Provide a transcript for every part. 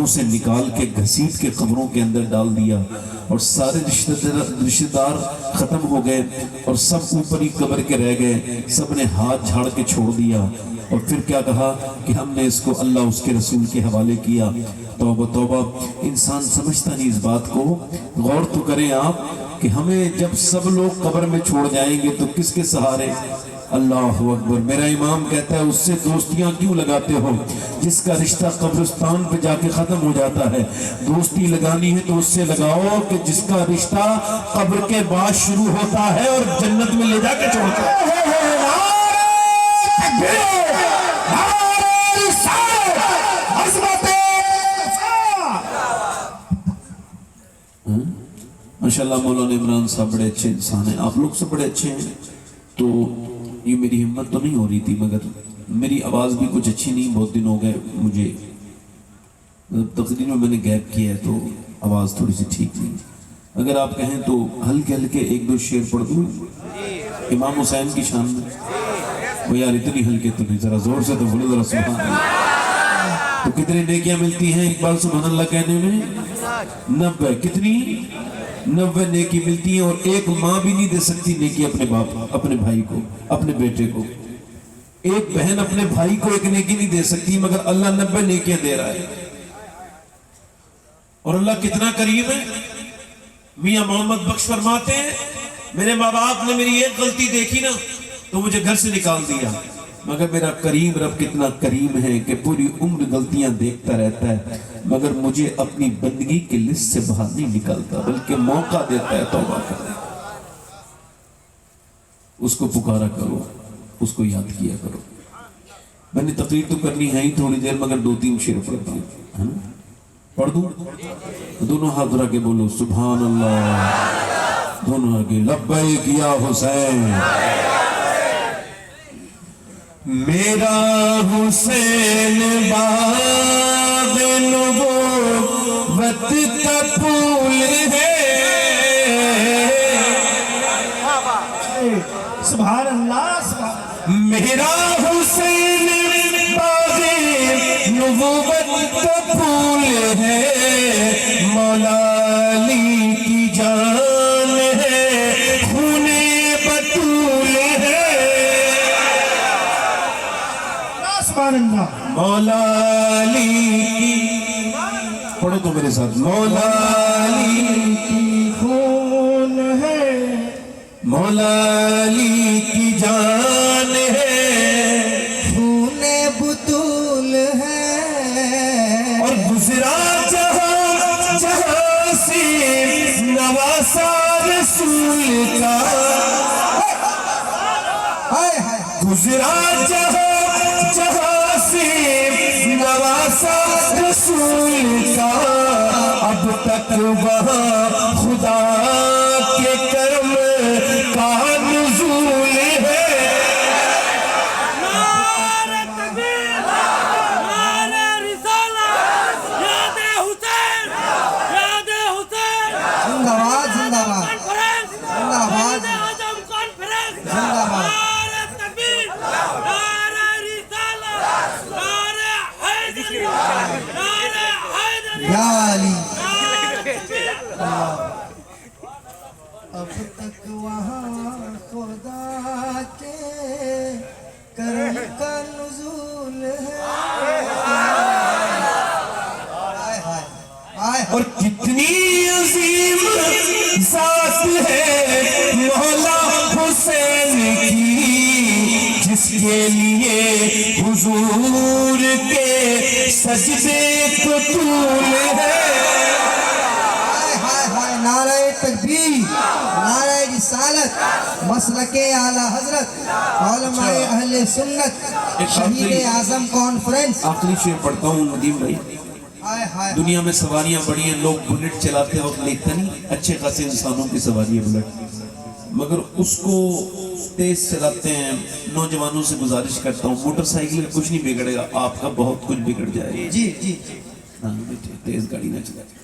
قبروں سے نکال کے گھسیٹ کے قبروں کے اندر ڈال دیا، اور سارے رشتہ دار ختم ہو گئے اور سب اوپر ہی قبر کے رہ گئے، سب نے ہاتھ جھاڑ کے چھوڑ دیا، اور پھر کیا کہا کہ ہم نے اس کو اللہ اس کے رسول کے حوالے کیا۔ توبہ توبہ، انسان سمجھتا نہیں اس بات کو۔ غور تو کریں آپ کہ ہمیں جب سب لوگ قبر میں چھوڑ جائیں گے تو کس کے سہارے؟ اللہ اکبر۔ میرا امام کہتا ہے اس سے دوستیاں کیوں لگاتے ہو جس کا رشتہ قبرستان پہ جا کے ختم ہو جاتا ہے؟ دوستی لگانی ہے تو اس سے لگاؤ کہ جس کا رشتہ قبر کے بعد شروع ہوتا ہے اور جنت میں لے جا کے چھوڑتا ہے۔ ماشاءاللہ مولانا عمران صاحب بڑے اچھے انسان ہیں، آپ لوگ سے بڑے اچھے ہیں، تو یہ میری ہمت تو نہیں ہو رہی تھی، مگر میری آواز بھی کچھ اچھی نہیں، بہت دن ہو گئے مجھے تقریر میں نے گیپ کیا ہے تو آواز تھوڑی سی ٹھیک نہیں۔ اگر آپ کہیں تو ہلکے ہلکے ایک دو شعر پڑھ دوں امام حسین کی شان میں۔ وہ یار اتنی ہلکے تو نہیں، ذرا زور سے تو بولو ذرا سبحان اللہ۔ تو کتنے نیکیاں ملتی ہیں اقبال سبحان اللہ کہنے میں؟ 90۔ کتنی؟ 90 نیکی ملتی ہیں، اور ایک ماں بھی نہیں دے سکتی نیکی اپنے باپ، اپنے بھائی کو، اپنے بیٹے کو۔ ایک بہن اپنے بھائی کو ایک نیکی نہیں دے سکتی، مگر اللہ 90 نیکیاں دے رہا ہے۔ اور اللہ کتنا کریم ہے۔ میاں محمد بخش فرماتے ہیں میرے ماں باپ نے میری ایک غلطی دیکھی نا تو مجھے گھر سے نکال دیا، مگر میرا کریم رب کتنا کریم ہے کہ پوری عمر غلطیاں دیکھتا رہتا ہے، مگر مجھے اپنی بندگی کی لسٹ سے باہر نہیں نکالتا، بلکہ موقع دیتا ہے توبہ کرنے۔ اس کو پکارا کرو، اس کو یاد کیا کرو۔ میں نے تقریر تو کرنی ہے ہی تھوڑی دیر، مگر 2-3 شعر پڑھتا ہوں، پڑھ دوں؟ دونوں ہاتھ رکھ کے بولو سبحان اللہ، دونوں آگے لبیک یا حسین۔ میرا حسین باغ نبوت کا پھول ہے، سبحان اللہ۔ میرا حسین باغ نبوت کا پھول ہے، مولا علی کی جان ہے، خون بطول ہے، سبحان اللہ۔ مولا علی کی، پڑھو تو میرے ساتھ، مولا علی کی خون ہے، مولا علی کی جان ہے، خون بطول ہے، اور گزرا جہاں جہاں سے نواسا رسول کا، گزرا جہاں جہاں سے نواسا رسول کا، اب تک وہاں خدا کے کرم کا نزول ہے۔ نعرہ تکبیر، نعرہ رسالت، یاد حسین، یاد حسین، زندہ باد، زندہ باد، کانفرنس، زندہ باد، اعظم کانفرنس، زندہ باد۔ نعرہ تکبیر، نعرہ رسالت، نعرہ حیدری، نعرہ حیدری، یا علی۔ نعرہ تکبیر۔ اب تک وہاں خدا کے کرم کا نزول ہے۔ اور کتنی عظیم ذات ہے مولا حسین کی، جس کے لیے حضور کے سجدے کو طول ہے۔ نعرہ تکبیر، نعرہ رسالت، مسلک اعلیٰ حضرت، علماء اہل سنت، شہید اعظم کانفرنس۔ آخری شعر پڑھتا ہوں ندیم بھائی۔ دنیا میں سواریاں بڑی ہیں، لوگ بلٹ چلاتے وقت لیتا نہیں، اچھے خاصے انسانوں کی سواری ہے بلٹ، مگر اس کو تیز چلاتے ہیں۔ نوجوانوں سے گزارش کرتا ہوں موٹر سائیکل میں کچھ نہیں بگڑے گا، آپ کا بہت کچھ بگڑ جائے گا۔ جی جی جی، تیز گاڑی نہ چلائے،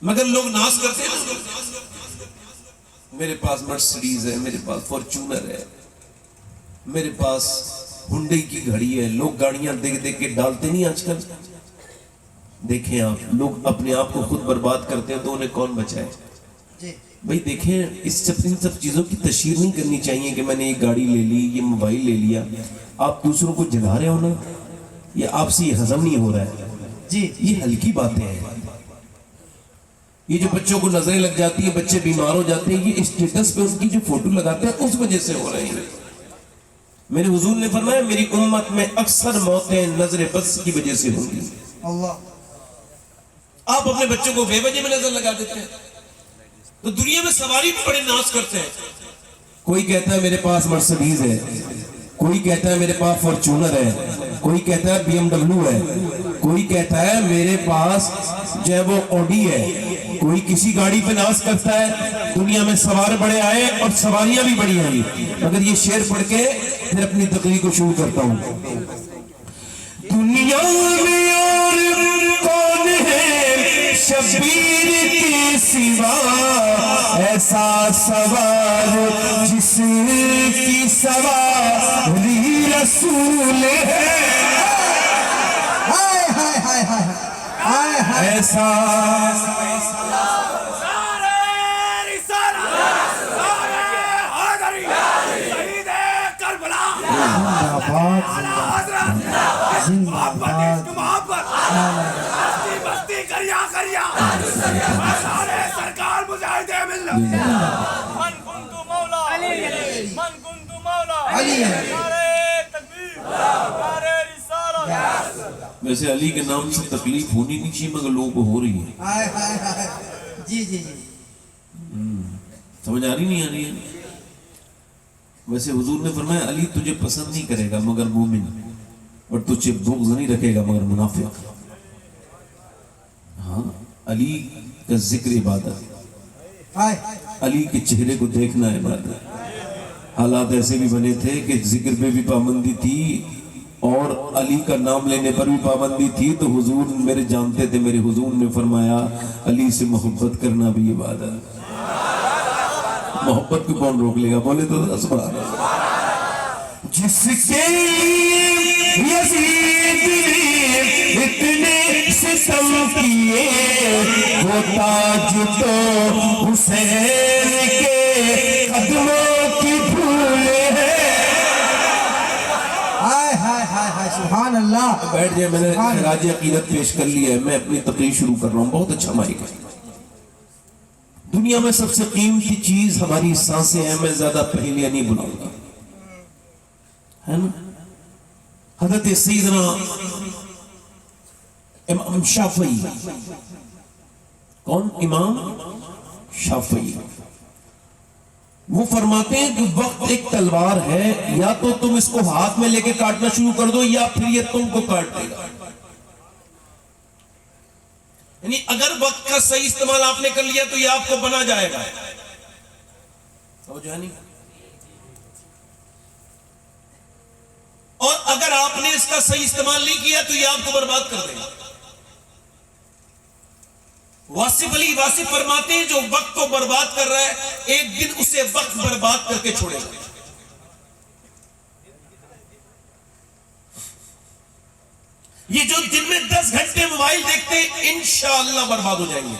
مگر لوگ ناز کرتے ہیں میرے پاس مرسڈیز ہے، میرے پاس فارچونر ہے، میرے پاس ہنڈے کی گھڑی ہے۔ لوگ گاڑیاں دیکھ دیکھ کے ڈالتے نہیں آج کل، دیکھیں آپ لوگ اپنے آپ کو خود برباد کرتے ہیں تو انہیں کون بچائے؟ جی بھائی دیکھیں ان سب چیزوں کی تشہیر نہیں کرنی چاہیے کہ میں نے یہ گاڑی لے لی، یہ موبائل لے لیا، آپ دوسروں کو جلا رہے ہو نا، یہ آپ سے یہ ہضم نہیں ہو رہا ہے، جی یہ ہلکی باتیں ہیں۔ یہ جو بچوں کو نظریں لگ جاتی ہیں، بچے بیمار ہو جاتے ہیں، یہ اسٹیٹس پہ ان کی جو فوٹو لگاتے ہیں اس وجہ سے ہو رہے ہیں۔ میرے حضور نے فرمایا میری امت میں اکثر موتیں نظر بس کی وجہ سے ہوں گی۔ اللہ آپ اپنے بچوں کو بے وجہ میں نظر لگا دیتے ہیں، تو دنیا میں سواری بھی بڑے ناز کرتے ہیں۔ کوئی کہتا ہے میرے پاس مرسڈیز ہے، کوئی کہتا ہے میرے پاس فارچونر ہے، کوئی کہتا ہے بی ایم ڈبلیو ہے، کوئی کہتا ہے میرے پاس جو ہے وہ آڈی ہے، کوئی کسی گاڑی پہ ناز کرتا ہے۔ دنیا میں سوار بڑے آئے اور سواریاں بھی بڑی ہیں، مگر یہ شعر پڑھ کے پھر اپنی تقریر کو شروع کرتا ہوں۔ دنیا میں اور کون ہے شبیر کے سوا، ایسا سوار جس کی سواری رسول ہے، ہائے ہائے ہائے ہائے ہائے ہائے ایسا نعرہ رسالت، نعرہ حیدری، شہید کربلا، اعلیٰ حضرت، محبت عشق محبت، بستی بستی کریا کریا، سارے سرکار مجاہد ملت، من کنت مولا من کنت مولا، علی ہے۔ نعرہ تکبیر، نعرہ رسالت۔ ویسے علی کے نام سے تکلیف ہونی نہیں چاہیے مگر لوگوں کو ہو رہی ہے، ہائے ہائے ہائے جی جی جی سمجھ آ رہی نہیں آ رہی ہے؟ ویسے حضور نے فرمایا علی تجھے پسند نہیں کرے گا مگر مومن، اور تجھے بغض نہیں رکھے گا مگر منافق۔ ہاں علی کا ذکر عبادت، ہائے علی کے چہرے کو دیکھنا عبادت۔ حالات ایسے بھی بنے تھے کہ ذکر پہ بھی پابندی تھی اور علی کا نام لینے پر بھی پابندی تھی، تو حضور میرے جانتے تھے، میرے حضور نے فرمایا علی سے محبت کرنا بھی عبادت۔ محبت کو کون روک لے گا؟ بولے تو سبحان اللہ۔ جس کے یزید نے اتنے ستم کیے، وہ تاج تو حسین کے قدموں کی پھول ہے۔ ہائے ہائے ہائے ہائے سبحان اللہ۔ بیٹھ جائے، میں نے خراج عقیدت پیش کر لیا ہے، میں اپنی تقریر شروع کر رہا ہوں۔ بہت اچھا مائک ہے۔ دنیا میں سب سے قیمتی چیز ہماری سانسیں ہیں، میں زیادہ پہلیاں نہیں بلاؤں گا، ہے نا؟ حضرت سیدنا امام شافعی، کون؟ امام شافعی، وہ فرماتے ہیں کہ وقت ایک تلوار ہے، یا تو تم اس کو ہاتھ میں لے کے کاٹنا شروع کر دو یا پھر یہ تم کو کاٹ دے گا۔ یعنی اگر وقت کا صحیح استعمال آپ نے کر لیا تو یہ آپ کو بنا جائے گا، سمجھا نہیں؟ اور اگر آپ نے اس کا صحیح استعمال نہیں کیا تو یہ آپ کو برباد کر دے گا۔ واصف علی واصف فرماتے ہیں جو وقت کو برباد کر رہا ہے ایک دن اسے وقت برباد کر کے چھوڑے گا۔ یہ جو دن میں 10 گھنٹے موبائل دیکھتے ہیں انشاءاللہ برباد ہو جائیں گے،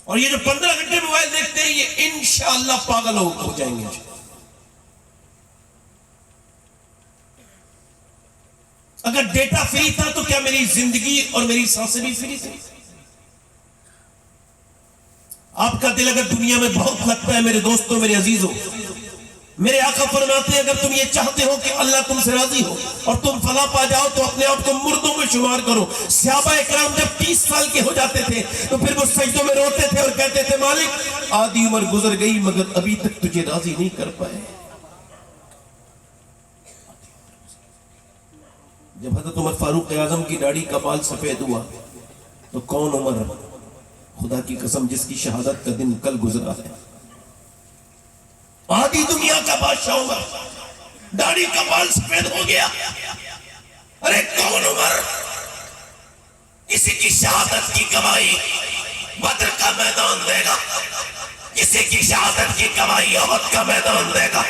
اور یہ جو 15 گھنٹے موبائل دیکھتے ہیں یہ انشاءاللہ پاگل ہو جائیں گے۔ اگر ڈیٹا فری تھا تو کیا میری زندگی اور میری سانسیں بھی فری تھی؟ آپ کا دل اگر دنیا میں بہت لگتا ہے میرے دوستوں، میرے عزیزوں، میرے آقا فرماتے ہیں اگر تم یہ چاہتے ہو کہ اللہ تم سے راضی ہو اور تم فلاح پا جاؤ تو اپنے آپ کو مردوں میں شمار کرو۔ صحابہ اکرام جب 30 سال کے ہو جاتے تھے تو پھر وہ سجدوں میں روتے تھے اور کہتے تھے مالک آدھی عمر گزر گئی مگر ابھی تک تجھے راضی نہیں کر پائے۔ جب حضرت عمر فاروق اعظم کی داڑھی کا بال سفید ہوا تو کون عمر، خدا کی قسم جس کی شہادت کا دن کل گزرا ہے، آدھی دنیا کا بادشاہ عمر، داڑھی کا بال سفید ہو گیا۔ ارے کون عمر؟ کسی کی شہادت کی گواہی بدر کا میدان دے گا، کسی کی شہادت کی گواہی احد کا میدان دے گا،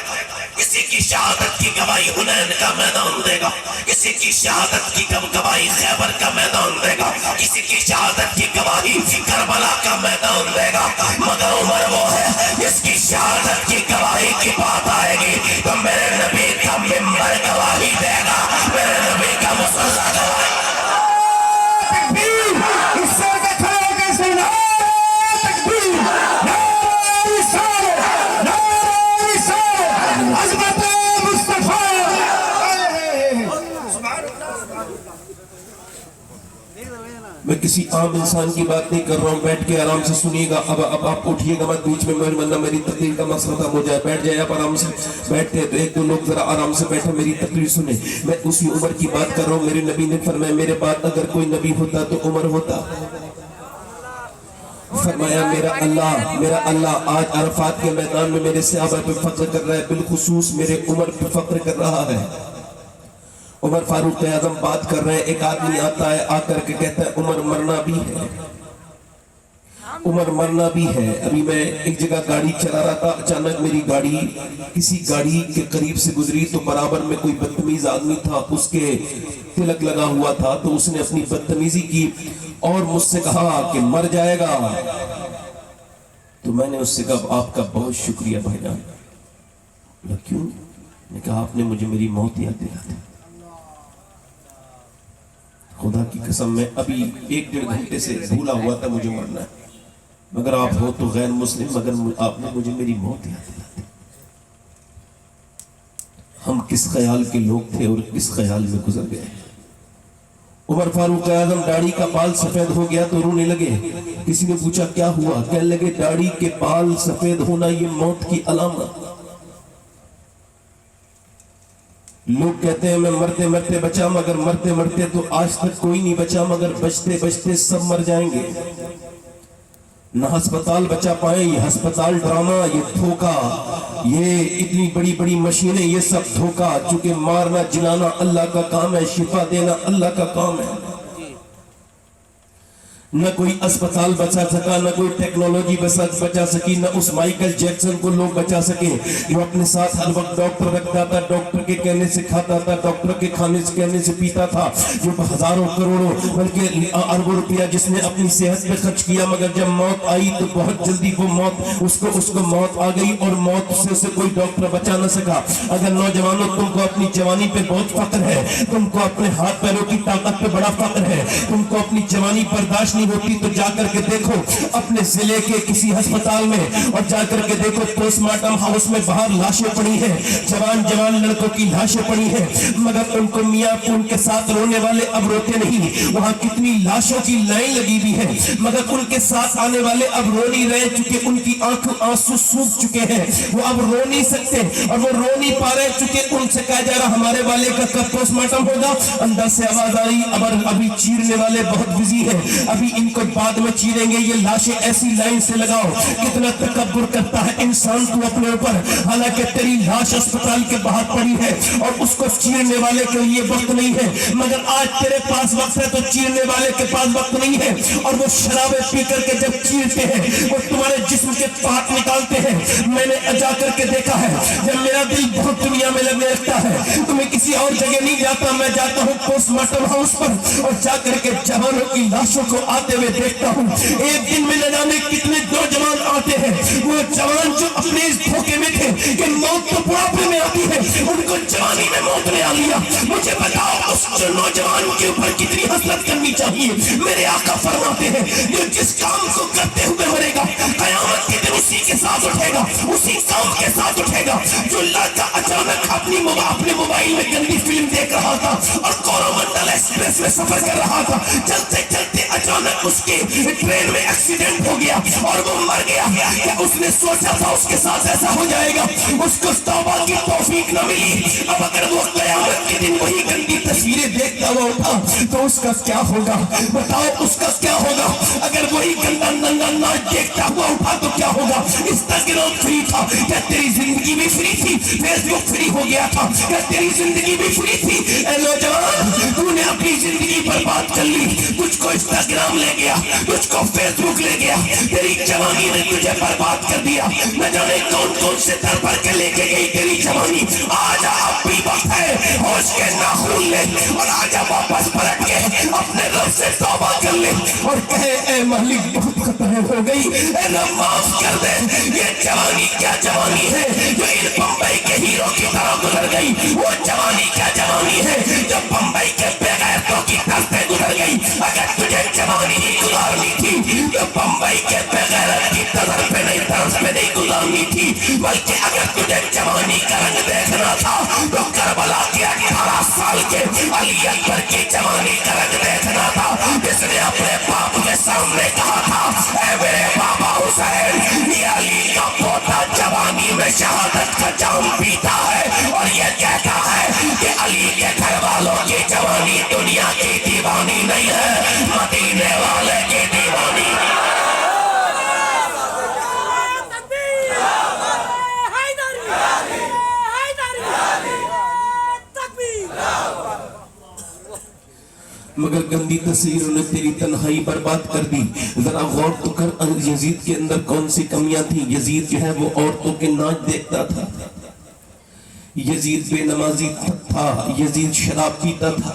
کسی کی شہادت کی گواہی حنین کا میدان دے گا، کسی کی شہادت کی گواہی خیبر کا میدان دے گا، کسی کی شہادت کی گواہی کربلا کا میدان دے گا، مگر عمر وہ ہے جس کی شہادت کی گواہی کی بات آئے گی تو میرے نبی کا ممبر گواہی دے گا، میرے نبی کا مصلی گواہی۔ اس سے کہ کھڑے ہو کے سنا تکبیر، نعرہ رسالت، نعرہ رسالت، عظمت مصطفیٰ۔ میں کسی عام انسان کی بات نہیں کر رہا ہوں، بیٹھ کے آرام سے سنیے گا۔ اب آپ اٹھیے گا مت بیچ میں، ورنہ میری تقریر کا مسئلہ ختم ہو جائے۔ بیٹھ جائے آپ آرام سے، بیٹھتے ایک دو لوگ ذرا آرام سے بیٹھے میری تقریر سنیں۔ میں اسی عمر کی بات کر رہا ہوں۔ میرے نبی نے فرمایا میرے بعد اگر کوئی نبی ہوتا تو عمر ہوتا۔ فرمایا میرا اللہ آج عرفات کے میدان میں میرے صحابہ پہ فخر کر رہا ہے، بالخصوص میرے عمر پہ فخر کر رہا ہے۔ عمر فاروق اعظم بات کر رہے ہیں، ایک آدمی آتا ہے، آ کر کے کہتا ہے عمر مرنا بھی ہے، عمر مرنا بھی ہے۔ ابھی میں ایک جگہ گاڑی چلا رہا تھا، اچانک میری گاڑی کسی گاڑی کے قریب سے گزری تو برابر میں کوئی بدتمیز آدمی تھا، اس کے تلک لگا ہوا تھا، تو اس نے اپنی بدتمیزی کی اور مجھ سے کہا کہ مر جائے گا۔ تو میں نے اس سے کہا آپ کا بہت شکریہ بھائی جان۔ کیوں؟ نے کہا آپ نے مجھے میری موت یاد دلا دی۔ خدا کی قسم میں ابھی 1-1.5 گھنٹے سے بھولا ہوا تھا مجھے مرنا ہے، مگر آپ ہو تو غیر مسلم، مگر آپ نے مجھے میری موت یاد دلا دی۔ ہم کس خیال کے لوگ تھے اور کس خیال میں گزر گئے۔ عمر فاروق اعظم داڑھی کا بال سفید ہو گیا تو رونے لگے۔ کسی نے پوچھا کیا ہوا؟ کہنے لگے داڑھی کے بال سفید ہونا یہ موت کی علامت۔ لوگ کہتے ہیں میں مرتے مرتے بچا، مگر مرتے مرتے تو آج تک کوئی نہیں بچا، مگر بچتے بچتے سب مر جائیں گے۔ نہ ہسپتال بچا پائیں، یہ ہسپتال ڈرامہ، یہ دھوکہ، یہ اتنی بڑی بڑی مشینیں، یہ سب دھوکہ۔ چونکہ مارنا جلانا اللہ کا کام ہے، شفا دینا اللہ کا کام ہے۔ نہ کوئی اسپتال بچا سکا، نہ کوئی ٹیکنالوجی بچا سکی، نہ اس مائیکل جیکسن کو لوگ بچا سکے جو اپنے ساتھ ہر وقت ڈاکٹر رکھتا تھا، ڈاکٹر کے کہنے سے کھاتا تھا، ڈاکٹر کے کہنے سے پیتا تھا، جو ہزاروں کروڑوں بلکہ اربوں روپیہ جس نے اپنی صحت پہ خرچ کیا، مگر جب موت آئی تو بہت جلدی وہ موت اس کو موت آ گئی اور موت سے اسے کوئی ڈاکٹر بچا نہ سکا۔ اگر نوجوانوں تم کو اپنی جوانی پہ بہت فخر ہے، تم کو اپنے ہاتھ پیروں کی طاقت پہ بڑا فخر ہے، تم کو اپنی جوانی برداشت نہیں ہوتی تو جا کر کے دیکھو اپنے ضلع کے کسی ہسپتال میں، اور جا کر کے دیکھو پوسٹ مارٹم ہاؤس میں باہر لاشیں پڑی ہیں، جوان لڑکوں کی لاشیں پڑی ہیں، مگر ان کو میاں ان کے ساتھ رونے والے اب روتے نہیں۔ وہاں کتنی لاشوں کی لائن لگی ہوئی ہے، مگر ان کے ساتھ آنے والے اب رو نہیں رہے، چونکہ ان کی آنکھوں آنسو سوکھ چکے ہیں، وہ اب رو نہیں سکتے اور وہ رو نہیں پا رہے، چونکہ ان سے کہا جا رہا ہمارے والے کا کب پوسٹ مارٹم ہوگا۔ اندر سے آواز آئی ابھی چیرنے والے بہت بزی ہیں، ابھی ان کو بعد میں چیریں گے، یہ لاشیں ایسی لائن سے لگاؤ۔ کتنا تکبر کرتا ہے انسان تو اپنے اوپر، حالانکہ تیری لاش اسپتال کے باہر پڑی ہے اور اس کو چیرنے والے کے لیے وقت نہیں ہے، مگر آج تیرے پاس وقت ہے تو چیرنے والے کے پاس وقت نہیں ہے۔ اور وہ شرابیں پی کر کے جب چیرتے ہیں وہ تمہارے جسم کے پارٹ نکالتے ہیں۔ میں نے جا کر کے دیکھا ہے، جب میرا دل بہت دنیا میں لگنے لگتا ہے تو میں کسی اور جگہ نہیں جاتا، میں جاتا ہوں پوسٹ مارٹم ہاؤس پر اور جا کر کے جوانوں کی لاشوں کو آتے ہوئے دیکھتا ہوں۔ ایک دن میں نہ جانے کتنے نوجوان آتے ہیں، وہ جوان جو اپنے اس دھوکے میں تھے کہ موت تو بڑھاپے میں آتی ہے، ان کو جوانی میں موت نے آ لیا۔ مجھے بتاؤ اس نوجوان کے اوپر کتنی حسرت کرنی چاہیے۔ میرے آقا فرماتے ہیں جو جس کام کو کرتے ہوئے مرے گا قیامت کے دن اسی کے ساتھ اٹھے گا، اسی کام کے ساتھ اٹھے گا۔ جو لڑکا اچانک اپنے موبائل میں گندی فلم دیکھ رہا تھا اور کورومنڈل ایکسپریس میں سفر کر رہا تھا، چلتے چلتے اچانک اس کے ٹرین میں ایکسیڈنٹ ہو گیا اور وہ مر گیا، کہ اس نے سوچا تھا اس کے ساتھ ایسا ہو جائے گا، اس کو توبہ کی توفیق نہ ملی۔ اب اگر وہ قیامت کے دن وہی گندی تصویریں دیکھتا ہوا اٹھا تو اس کا کیا ہوگا؟ بتاؤ اس کا کیا ہوگا؟ اگر وہی گندا ننگا ناچ دیکھتا ہوا اٹھا تو کیا ہوگا؟ انسٹاگرام فری تھا، کیا تیری زندگی بھی فری تھی؟ فیس بک فری ہو گیا تھا، کیا تیری زندگی بھی فری تھی؟ اے نوجوان، تو نے اپنی زندگی پر برباد کر لی, تجھ کو انسٹاگرام لے گیا, تجھ کو فیس بک لے گیا, تیری جوانی نے تجھے برباد کر دیا, نہ جانے کون کون سے در پر کے لے کے گئی تیری جوانی. آجا اب بھی وقت ہے ہوش کے ناخون لے, اور آجا واپس پلٹ کے اپنے رب سے توبہ کر لے اور کہے اے مالک بہت خطا ہو گئی, اے رب معاف کر دے. یہ جوانی کیا جوانی ہے جو ان بمبئی کے ہیرو کی طرح گزر گئی, وہ جوانی کیا جوانی ہے جو بمبئی کے بغیرتوں کی طرف سے گزر گئی. اگر تجھے جوانی ہی گزارنی تھی تو بمبئی کے بغیرت کی طرف پہ نہیں گزارنی تھی, بلکہ اگر تجھے جوانی کا رنگ دیکھنا تھا تو کربلا کے 18 سال کے علی اکبر کی جوانی کا رنگ دیکھنا تھا, جس نے اپنے باپ کے سامنے کہا تھا اے میرے بابا حسین, یہ علی کا پوتا جوانی میں شہادت کا جام پیتا ہے اور یہ کہتا ہے کہ علی کے گھر والوں کی جوانی دنیا کی دیوانی نہیں ہے, مدینے والے کی دیوانی. مگر گندی تصویروں نے تیری تنہائی برباد کر دی. ذرا غور تو کر یزید کے اندر کون سی کمیاں تھیں. یزید جو ہے وہ عورتوں کے ناچ دیکھتا تھا, یزید بے نمازی تھا, یزید شراب پیتا تھا.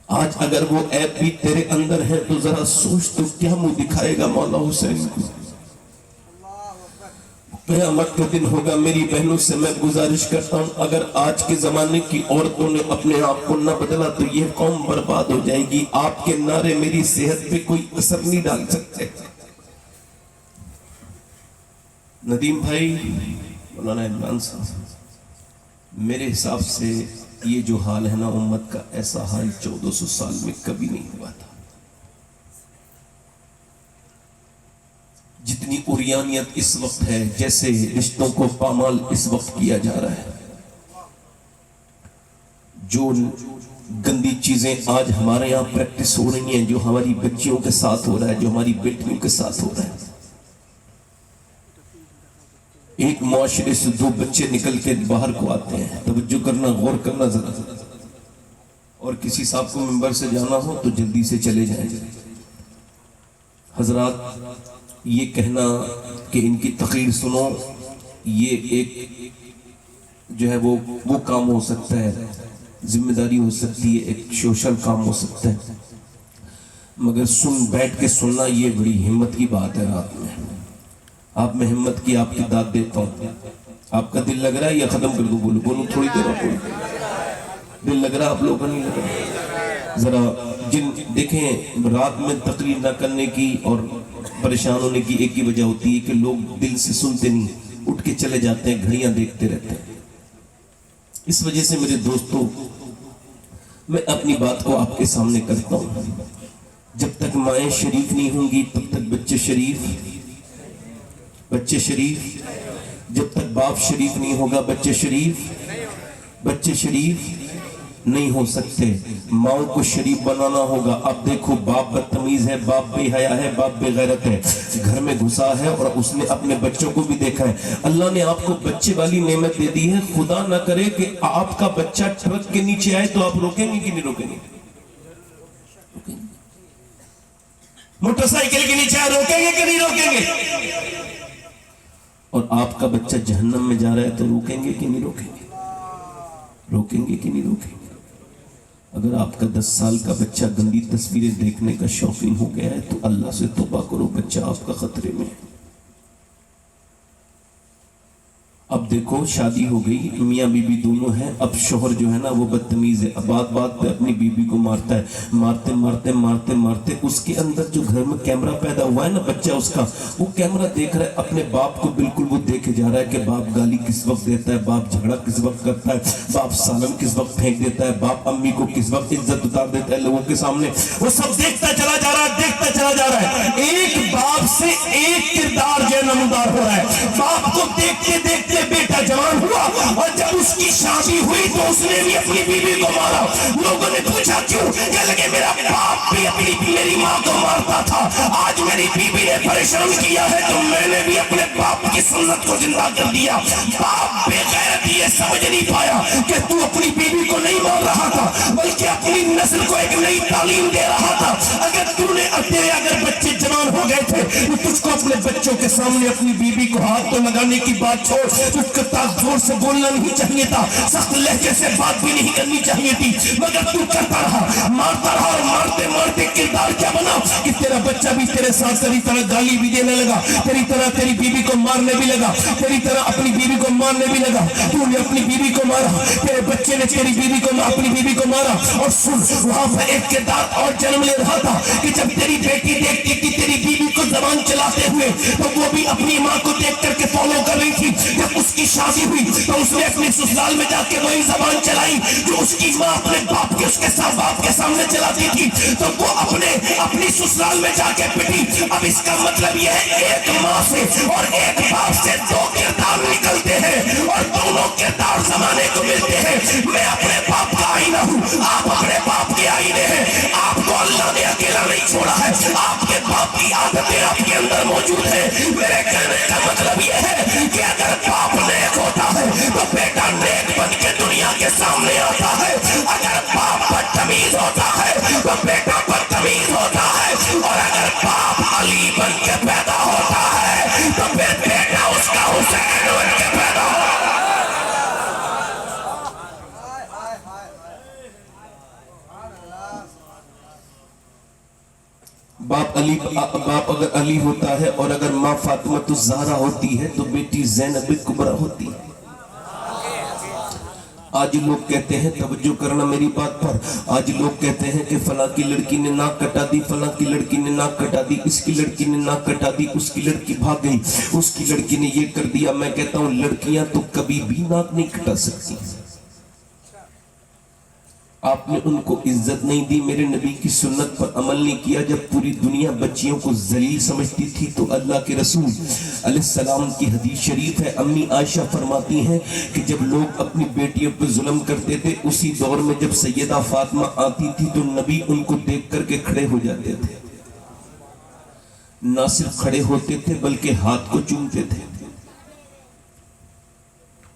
آج اگر وہ عیب بھی تیرے اندر ہے تو ذرا سوچ تو کیا منہ دکھائے گا مولا حسین کو. قیامت کا دن ہوگا. میری بہنوں سے میں گزارش کرتا ہوں, اگر آج کے زمانے کی عورتوں نے اپنے آپ کو نہ بدلا تو یہ قوم برباد ہو جائے گی. آپ کے نعرے میری صحت پہ کوئی اثر نہیں ڈال سکتے. ندیم بھائی, مولانا عمران صاحب, میرے حساب سے یہ جو حال ہے نا امت کا, ایسا حال 1400 سال میں کبھی نہیں ہوا تھا. جتنی عریانیت اس وقت ہے, جیسے رشتوں کو پامال اس وقت کیا جا رہا ہے, جو گندی چیزیں آج ہمارے یہاں پریکٹس ہو رہی ہیں, جو ہماری بچیوں کے ساتھ ہو رہا ہے, جو ہماری بیٹیوں کے ساتھ ہو رہا ہے. ایک معاشرے سے 2 بچے نکل کے باہر کو آتے ہیں, توجہ کرنا, غور کرنا ذرا, اور کسی صاحب کو ممبر سے جانا ہو تو جلدی سے چلے جائیں. حضرات, یہ کہنا کہ ان کی تقریر سنو, یہ ایک جو ہے وہ کام ہو سکتا ہے, ذمہ داری ہو سکتی ہے, ایک سوشل کام ہو سکتا ہے, مگر بیٹھ کے سننا یہ بڑی ہمت کی بات ہے. رات میں آپ میں ہمت کی آپ کی داد دیتا ہوں. آپ کا دل لگ رہا ہے یا ختم کر دوں؟ بولو تھوڑی دیر اور دل لگ رہا ہے آپ لوگوں کا نہیں لگ رہا؟ ذرا دیکھیں, رات میں تقریر نہ کرنے کی اور پریشان ہونے کی ایک ہی وجہ ہوتی ہے کہ لوگ دل سے سنتے نہیں, اٹھ کے چلے جاتے ہیں, گھڑیاں دیکھتے رہتے ہیں. اس وجہ سے میرے دوستوں, میں اپنی بات کو آپ کے سامنے کرتا ہوں. جب تک مائیں شریف نہیں ہوں گی تب تک بچے شریف, جب تک باپ شریف نہیں ہوگا بچے شریف نہیں ہو سکتے. ماؤں کو شریف بنانا ہوگا. اب دیکھو, باپ بدتمیز ہے, باپ بے حیا ہے, باپ بے غیرت ہے, گھر میں گھسا ہے اور اس نے اپنے بچوں کو بھی دیکھا ہے. اللہ نے آپ کو بچے والی نعمت دے دی ہے. خدا نہ کرے کہ آپ کا بچہ ٹرک کے نیچے آئے تو آپ روکیں گے کہ نہیں روکیں گے؟ موٹر سائیکل کے نیچے آئے روکیں گے کہ نہیں روکیں گے؟ اور آپ کا بچہ جہنم میں جا رہا ہے تو روکیں گے کہ نہیں روکیں گے؟ اگر آپ کا 10 سال کا بچہ گندی تصویریں دیکھنے کا شوقین ہو گیا ہے تو اللہ سے توبہ کرو, بچہ آپ کا خطرے میں ہے. اب دیکھو, شادی ہو گئی, میاں بیوی دونوں ہیں. اب شوہر جو ہے نا وہ بدتمیز ہے, بات بات پہ اپنی بیوی کو مارتا ہے. مارتے اس کے اندر جو گھر میں کیمرہ پیدا ہوا ہے نا بچہ, اس کا وہ کیمرہ دیکھ رہا ہے اپنے باپ کو, بالکل وہ دیکھے جا رہا ہے کہ باپ گالی کس وقت دیتا ہے, باپ جھگڑا کس وقت کرتا ہے, باپ سالن کس وقت پھینک دیتا ہے, باپ امی کو کس وقت عزت اتار دیتا ہے لوگوں کے سامنے. وہ سب دیکھتا چلا جا رہا ہے. ایک باپ سے ایک کردار جو نمودار ہو رہا ہے. باپ کو دیکھتے دیکھتے بیٹا جوان ہوا, اور جب اس کی شادی ہوئی تو اس نے بھی اپنی بیوی کو مارا. لوگوں نے پوچھا کیوں؟ کہ لگے میرا باپ بھی میری ماں کو مارتا تھا, آج میری بیوی نے پریشان کیا ہے تو میں نے بھی اپنے باپ کی سنت کو زندہ کر دیا. باپ بے غیرت یہ سمجھ نہیں پایا کہ تو اپنی بیوی کو نہیں مار رہا تھا, بلکہ کہ اپنی نسل کو ایک نئی تعلیم دے رہا تھا. اگر تو نے تیرے اگر بچے جوان ہو گئے تھے تو تجھ کو اپنے بچوں کے سامنے اپنی بیوی کو ہاتھ تو لگانے کی بات چھوڑ, تجھ کو زور سے بولنا نہیں چاہیے تھا, سخت لہجے سے بات بھی نہیں کرنی چاہیے تھی, مگر تو کرتا رہا, مارتا رہا, اور مارتے مارتے کردار کیا بنا کہ تیرا بچہ بھی تیرے ساتھ تیری طرح گالی بھی دینے لگا, تیری طرح تیری بیوی کو مارنے بھی لگا, تیری طرح اپنی بیوی کو مارنے بھی لگا. تو نے اپنی بیوی کو مارا, تیرے بچے نے تیری بیوی کو اپنی بیوی کو مارا. اور سن, وہاں پر ایک کردار اور جنم لے رہا تھا کہ جب تیری بیٹی دیکھتی تھی تیری بیوی کو زبان چلاتے ہوئے تو وہ بھی اپنی ماں کو دیکھ کر کے فالو کر رہی تھی. جب اس کی شادی ہوئی تو اس نے اپنے سسرال میں جا کے وہی زبان چلائی جو اس کی ماں اپنے باپ کے اس کے ساتھ باپ کے سامنے چلاتی تھی, تو وہ اپنی سسرال میں جا کے پٹی. اب اس کا مطلب یہ ہے ایک ماں سے اور ایک باپ سے دو کردار نکلتے ہیں اور دونوں کردار زمانے کو ملتے ہیں. میں اپنے باپ کا آئینہ ہوں, آپ اپنے باپ کے آئینے ہیں. آپ کو اللہ نے اکیلا نہیں چھوڑا ہے, آپ کے باپ کی عادتیں آپ کے اندر موجود ہیں. میرے کہنے کا مطلب یہ ہے کہ اگر باپ نیک ہوتا ہے تو بیٹا نیک بن کے دنیا کے سامنے آتا ہے. اگر باپ بدتمیز ہوتا ہے تو بیٹا بدتمیز ہوتا ہے, اور اگر باپ علی بن کے پیدا ہوتا ہے تو پھر بیٹا اس کا حسین بن کے پیدا ہوتا ہے. باپ اگر علی ہوتا ہے اور اگر ماں فاطمہ الزہرا ہوتی ہے تو بیٹی زینب کبریٰ ہوتی ہے. آج لوگ کہتے ہیں, توجہ کرنا میری بات پر, آج لوگ کہتے ہیں کہ فلاں کی لڑکی نے ناک کٹا دی, فلاں کی لڑکی نے ناک کٹا دی, اس کی لڑکی نے ناک کٹا دی, اس کی لڑکی بھاگ گئی, اس کی لڑکی نے یہ کر دیا. میں کہتا ہوں لڑکیاں تو کبھی بھی ناک نہیں کٹا سکتی. آپ نے ان کو عزت نہیں دی, میرے نبی کی سنت پر عمل نہیں کیا. جب پوری دنیا بچیوں کو ذلیل سمجھتی تھی تو اللہ کے رسول علیہ السلام کی حدیث شریف ہے, امی عائشہ فرماتی ہیں کہ جب لوگ اپنی بیٹیوں پر ظلم کرتے تھے اسی دور میں جب سیدہ فاطمہ آتی تھی تو نبی ان کو دیکھ کر کے کھڑے ہو جاتے تھے. نہ صرف کھڑے ہوتے تھے بلکہ ہاتھ کو چومتے تھے,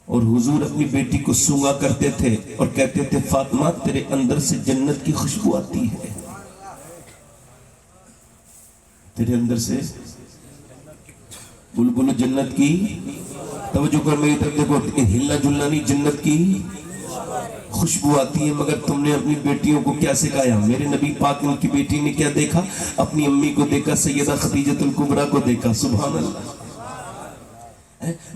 اور حضور اپنی بیٹی کو سونگا کرتے تھے اور کہتے تھے فاطمہ تیرے اندر سے جنت کی خوشبو آتی ہے, تیرے اندر سے بلبل جنت کی. توجہ کر میری طرف دیکھو, ہلنا جلنا نہیں, جنت کی خوشبو آتی ہے. مگر تم نے اپنی بیٹیوں کو کیا سکھایا؟ میرے نبی پاک ان کی بیٹی نے کیا دیکھا؟ اپنی امی کو دیکھا, سیدہ خدیجۃ الکبریٰ کو دیکھا. سبحان اللہ,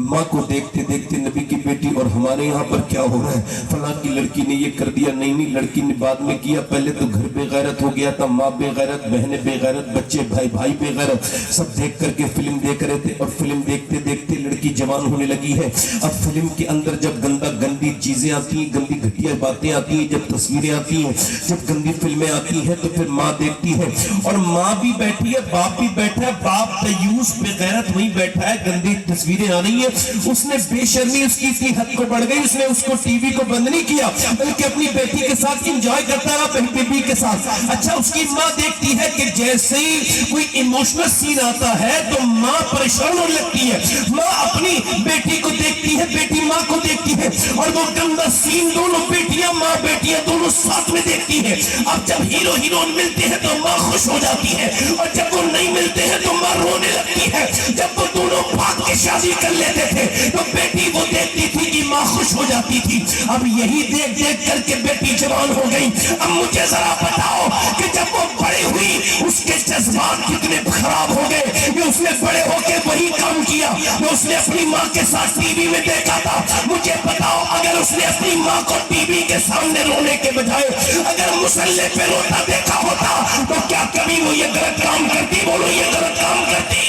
ماں کو دیکھتے دیکھتے نبی کی بیٹی. اور ہمارے یہاں پر کیا ہو رہا ہے, فلاں کی لڑکی نے یہ کر دیا, نہیں نہیں, لڑکی نے بعد میں کیا, پہلے تو گھر بے غیرت ہو گیا تھا, ماں بے غیرت, بہنیں بے غیرت, بچے بھائی بے غیرت, سب دیکھ کر کے فلم دیکھ رہے تھے. اور فلم دیکھتے دیکھتے لڑکی جوان ہونے لگی ہے. اب فلم کے اندر جب گندی چیزیں آتی ہیں, گندی گھٹیا باتیں آتی ہیں, جب تصویریں آتی ہیں, جب گندی فلمیں آتی ہیں تو پھر ماں دیکھتی ہے, اور ماں بھی بیٹھی ہے, باپ بھی بیٹھا ہے, باپ دیوس بے غیرت وہیں بیٹھا ہے, گندی تصویریں آ رہی ہیں. اس نے بے شرمی اس کی اتنی حد کو بڑھ گئی, اس نے اس کو ٹی وی کو بند نہیں کیا بلکہ اپنی بیٹی کے ساتھ انجوائے کرتا رہا, اپنی بیٹی کے ساتھ. اچھا, اس کی ماں دیکھتی ہے کہ جیسے ہی کوئی ایموشنل سین آتا ہے تو ماں پریشان ہونے لگتی ہے. ماں اپنی بیٹی کو دیکھتی ہے, بیٹی ماں کو دیکھتی ہے, اور وہ گندا سین دونوں بیٹیاں, ماں بیٹیاں دونوں ساتھ میں دیکھتی ہے. اب جب ہیرو ہیروئن ملتے ہیں تو ماں خوش ہو جاتی ہے, اور جب وہ نہیں ملتے ہیں تو ماں رونے لگتی ہے. جب وہ دونوں بھاگ کے شادی کر لیتے تھے تو بیٹی وہ دیکھتی تھی کہ ماں خوش ہو جاتی تھی. اب یہی دیکھ دیکھ کر کے بیٹی جوان ہو گئی. اب مجھے ذرا بتاؤ کہ جب وہ بڑی ہوئی اس کے جذبات کتنے خراب ہو گئے کہ اس نے بڑے ہو کے وہی کام کیا جو اس نے اپنی ماں کے ساتھ ٹی وی میں دیکھا تھا. مجھے بتاؤ, اگر اس نے اپنی ماں کو ٹی وی کے سامنے رونے کے بجائے اگر مصلی پہ روتا دیکھا ہوتا تو کیا کبھی وہ یہ غلط کام کرتی؟ بولو, یہ غلط کام کرتی؟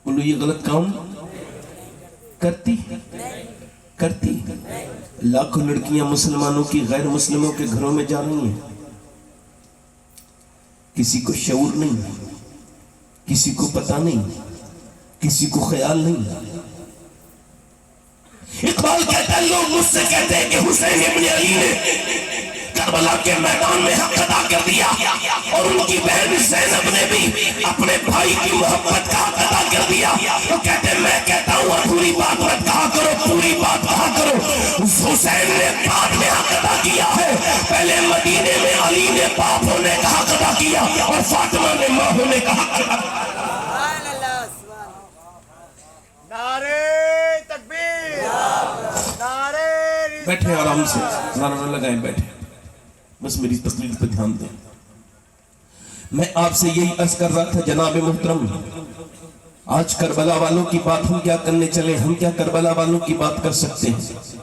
بولو, یہ غلط کام کرتی؟ لاکھوں لڑکیاں مسلمانوں کی غیر مسلموں کے گھروں میں جا رہی ہیں, کسی کو شعور نہیں, کسی کو پتہ نہیں, کسی کو خیال نہیں. اقبال کہتا ہے, لوگ مجھ سے کہتے ہیں کہ حسین ابن علی نے کربلا کے میدان میں حق ادا کر دیا, اور ان کی بہن زینب نے بھی اپنے بھائی کی محبت کا حق ادا کر دیا. تو کہتے ہیں, میں کہتا ہوں ادھوری بات مت کہا کرو, پوری بات کہا کرو. حسین نے بعد میں حق ادا کیا ہے، پہلے مدینے میں علی نے باپ ہونے کا حق ادا کیا اور فاطمہ نے ماں ہونے کا حق ادا کیا۔ نعرہ تکبیر، نعرہ بیٹھے آرام سے، نعرہ نہ لگائیں، بیٹھے، بس میری تقریر پہ دھیان دیں۔ میں آپ سے یہی عرض کر رہا تھا جناب محترم، آج کربلا والوں کی بات ہم کیا کرنے چلے، ہم کیا کربلا والوں کی بات کر سکتے ہیں؟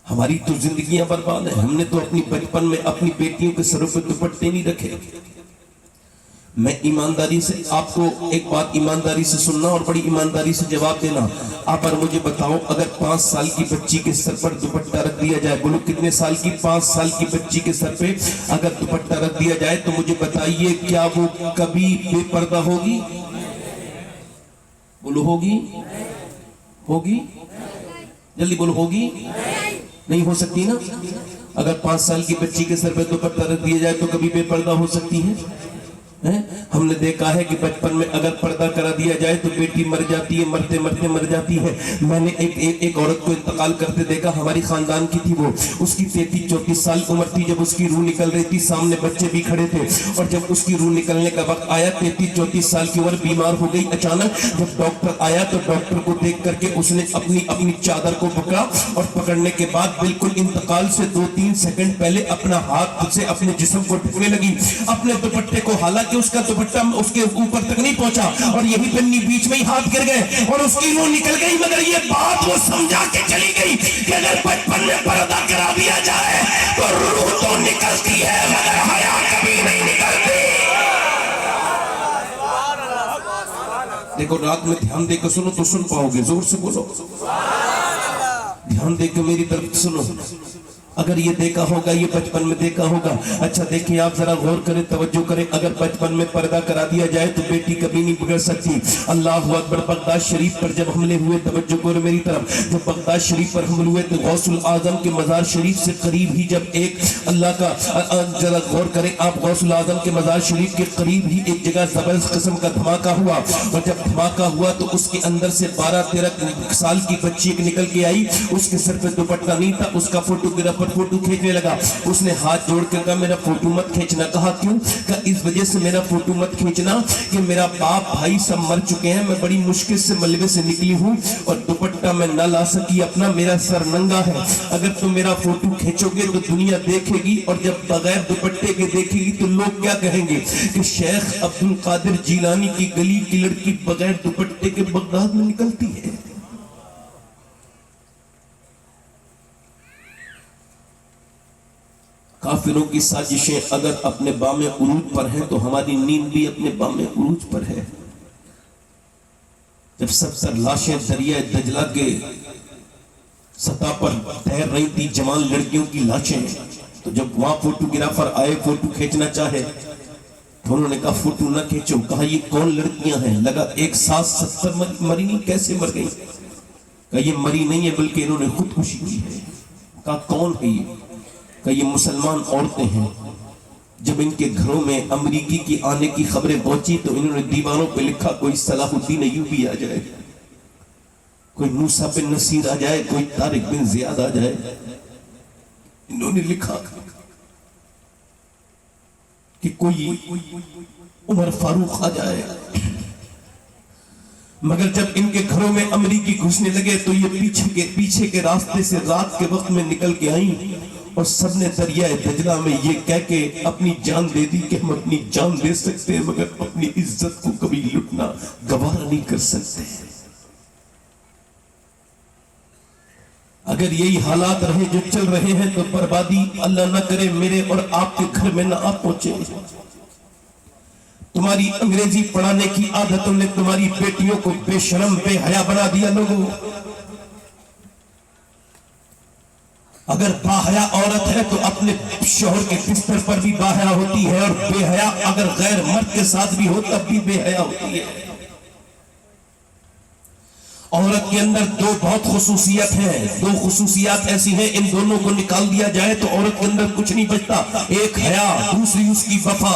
ہماری تو زندگیاں برباد ہیں، ہم نے تو اپنی بچپن میں اپنی بیٹیوں کے سروں پہ دوپٹے نہیں رکھے۔ میں ایمانداری سے آپ کو ایک بات ایمانداری سے سننا اور بڑی ایمانداری سے جواب دینا۔ آپ پر مجھے بتاؤ، اگر 5 سال کی بچی کے سر پر دوپٹہ رکھ دیا جائے، بولو کتنے سال کی، 5 سال کی بچی کے سر پہ اگر دوپٹہ رکھ دیا جائے تو مجھے بتائیے کیا وہ کبھی بے پردہ ہوگی؟ بولو ہوگی؟ ہوگی؟ جلدی بولو ہوگی؟ نہیں ہو سکتی نا؟ اگر 5 سال کی بچی کے سر پہ دوپٹہ رکھ دیا جائے تو کبھی بے پردہ ہو سکتی ہے؟ ہم نے دیکھا ہے کہ بچپن میں اگر پردہ کرا دیا جائے تو بیٹی مر جاتی ہے، مرتے مرتے مر جاتی ہے۔ میں نے ایک عورت کو انتقال کرتے دیکھا، ہماری خاندان کی تھی وہ، اس کی 33-34 سال عمر تھی جب اس کی روح نکل رہی تھی، سامنے بچے بھی کھڑے تھے، اور جب اس کی روح نکلنے کا وقت آیا 33-34 سال کی عمر، بیمار ہو گئی اچانک۔ جب ڈاکٹر آیا تو ڈاکٹر کو دیکھ کر کے اس نے اپنی چادر کو پکڑا اور پکڑنے کے بعد بالکل انتقال سے 2-3 سیکنڈ پہلے اپنا ہاتھ سے اپنے جسم کو ڈھکنے لگی، اپنے دوپٹے کو، حالانکہ اس کا دوپٹہ اس کے اوپر تک نہیں پہنچا، اور یہی پنی بیچ میں ہی ہاتھ گر گئے اور اس کی روح نکل گئی۔ مگر یہ بات وہ سمجھا کے چلی گئی کہ اگر بچپن میں پردہ کرا دیا جائے تو روح تو نکلتی ہے مگر حیا کبھی نہیں نکلتی۔ دیکھو رات میں دھیان دے کے سنو تو سن پاؤ گے، زور سے بولو، دھیان دے کے میری طرف سنو۔ اگر یہ دیکھا ہوگا، یہ بچپن میں دیکھا ہوگا، اچھا دیکھیں آپ ذرا غور کریں، توجہ کریں، اگر بچپن میں پردہ کرا دیا جائے تو بیٹی کبھی نہیں بگڑ سکتی۔ اللہ اکبر۔ بغداد شریف پر جب حملے ہوئے، توجہ کریں میری طرف، جب بغداد شریف پر حملے ہوئے تو غوث العظم کے مزار شریف سے قریب ہی جب ایک اللہ کا، ذرا غور کریں آپ، غوث العظم کے مزار شریف کے قریب ہی ایک جگہ زبردست قسم کا دھماکہ ہوا، اور جب دھماکہ ہوا تو اس کے اندر سے 12-13 سال کی بچی ایک نکل کے آئی، اس کے سر پہ دوپٹہ نہیں تھا، اس کا فوٹوگرافر فوٹو کھینچنے لگا، اس نے ہاتھ جوڑ کر کہا میرا فوٹو مت کھینچنا۔ کہا کیوں؟ کہا اس وجہ سے میرا فوٹو مت کھینچنا کہ میرا باپ بھائی سب مر چکے ہیں، میں بڑی مشکل سے ملبے سے نکلی ہوں اور دوپٹہ میں نہ لا سکی اپنا، میرا سر ننگا ہے، اگر تم میرا فوٹو کھینچو گے تو دنیا دیکھے گی، اور جب بغیر دوپٹے کے دیکھے گی تو لوگ کیا کہیں گے کہ شیخ عبد القادر جیلانی کی گلی کی لڑکی بغیر دوپٹے کے بغداد میں نکلتی ہے۔ کافروں کی سازشیں اگر اپنے بام عروج پر ہیں تو ہماری نیند بھی اپنے بام عروج پر ہے۔ جب 70 لاشیں دریائے دجلہ کے سطح پر تیر رہی تھی، جوان لڑکیوں کی لاشیں، تو جب وہاں فوٹوگرافر آئے فوٹو کھینچنا چاہے تو انہوں نے کہا فوٹو نہ کھینچو۔ کہا یہ کون لڑکیاں ہیں؟ لگا ایک ساتھ 70 مری نہیں، کیسے مر گئی؟ کہا یہ مری نہیں ہے بلکہ انہوں نے خودکشی کی ہے۔ کہا کون ہے یہ؟ کہ یہ مسلمان عورتیں ہیں۔ جب ان کے گھروں میں امریکی کی آنے کی خبریں پہنچی تو انہوں نے دیواروں پہ لکھا کوئی صلاح الدین ایوبی آ جائے، کوئی موسیٰ بن نصیر آ جائے، کوئی طارق بن زیاد آ جائے۔ انہوں نے لکھا کہ کوئی عمر فاروق آ جائے، مگر جب ان کے گھروں میں امریکی گھسنے لگے تو یہ پیچھے کے راستے سے رات کے وقت میں نکل کے آئیں، اور سب نے دریائے دجلہ میں یہ کہہ کے اپنی جان دے دی کہ ہم اپنی جان دے سکتے ہیں مگر اپنی عزت کو کبھی لٹنا گوارا نہیں کر سکتے۔ اگر یہی حالات رہے جو چل رہے ہیں تو بربادی اللہ نہ کرے میرے اور آپ کے گھر میں نہ آ پہنچے۔ تمہاری انگریزی پڑھانے کی عادتوں نے تمہاری بیٹیوں کو بے شرم بے حیا بنا دیا۔ لوگوں، اگر باحیا عورت ہے تو اپنے شوہر کے بستر پر بھی باحیا ہوتی ہے، اور بے حیا اگر غیر مرد کے ساتھ بھی ہو تب بھی بے حیا ہوتی ہے۔ عورت کے اندر 2 بہت خصوصیت ہیں، 2 خصوصیات ایسی ہیں، ان دونوں کو نکال دیا جائے تو عورت کے اندر کچھ نہیں بچتا۔ ایک حیا، دوسری اس کی وفا۔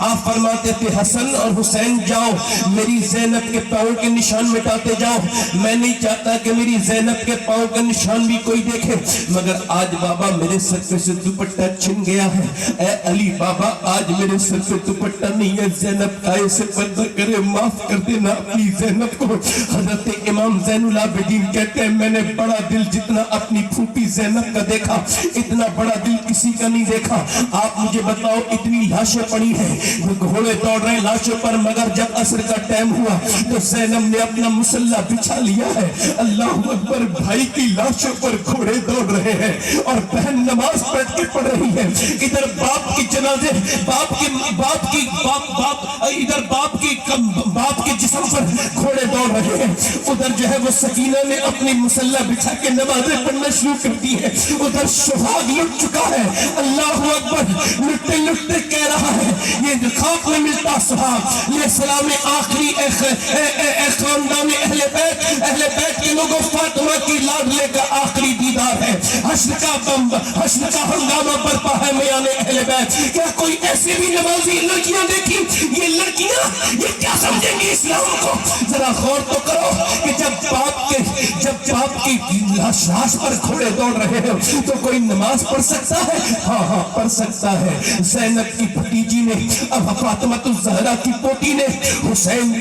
آپ فرماتے تھے حسن اور حسین جاؤ میری زینب کے پاؤں کے نشان مٹاتے جاؤ. میں نہیں چاہتا کہ میری زینب کے پاؤں کا نشان بھی کوئی دیکھے, مگر آج بابا میرے سر پہ سے دوپٹہ چھن گیا ہے. اے علی بابا آج میرے سر پہ دوپٹہ نہیں ہے, زینب کا اسے پردہ کرے, معاف کر دینا اپنی زینب کو. حضرت امام زین العابدین کہتے ہیں میں نے بڑا دل جتنا اپنی پھوپھی زینب کا دیکھا اتنا بڑا دل کسی کا نہیں دیکھا. آپ مجھے بتاؤ اتنی لاشیں پڑی ہیں, گھوڑے دوڑ رہے ہیں لاشوں پر, مگر جب عصر کا ٹائم ہوا تو زینب نے اپنا مسلح بچھا لیا ہے. اللہ اکبر, بھائی کی لاشوں پر گھوڑے دوڑ رہے ہیں اور بہن نماز پڑھ کے پڑھ رہی ہے. ادھر باپ کی جنازے باپ کے جسم پر گھوڑے دوڑ رہے ہیں, ادھر جو ہے وہ سکینہ نے اپنی مسلح بچھا کے نمازیں پڑھنا شروع کر دی ہے. ادھر سہاگ لٹ چکا ہے, اللہ اکبر, لٹتے لٹتے کہہ رہا ہے یہ خاک میں ملتا سہاگ یہ سلام آخری خاندان اہل بیت کے لوگوں فاطمہ کی لاڈلے کا آخری دیدار ہے. حشر کا ہنگامہ برپا ہے میان اہل بیت. کیا کوئی ایسے بھی نمازی لڑکیاں دیکھی؟ یہ لڑکیاں یہ کیا سمجھیں گی اسلام کو؟ ذرا غور تو کرو کہ جب باپ کی لاش پر گھوڑے دوڑ رہے ہو تو کوئی نماز پڑھ سکتا ہے؟ ہاں پڑھ سکتا ہے. زینب کی بھتیجی نے, اب فاطمہ الزہرا کی پوتی نے, حسین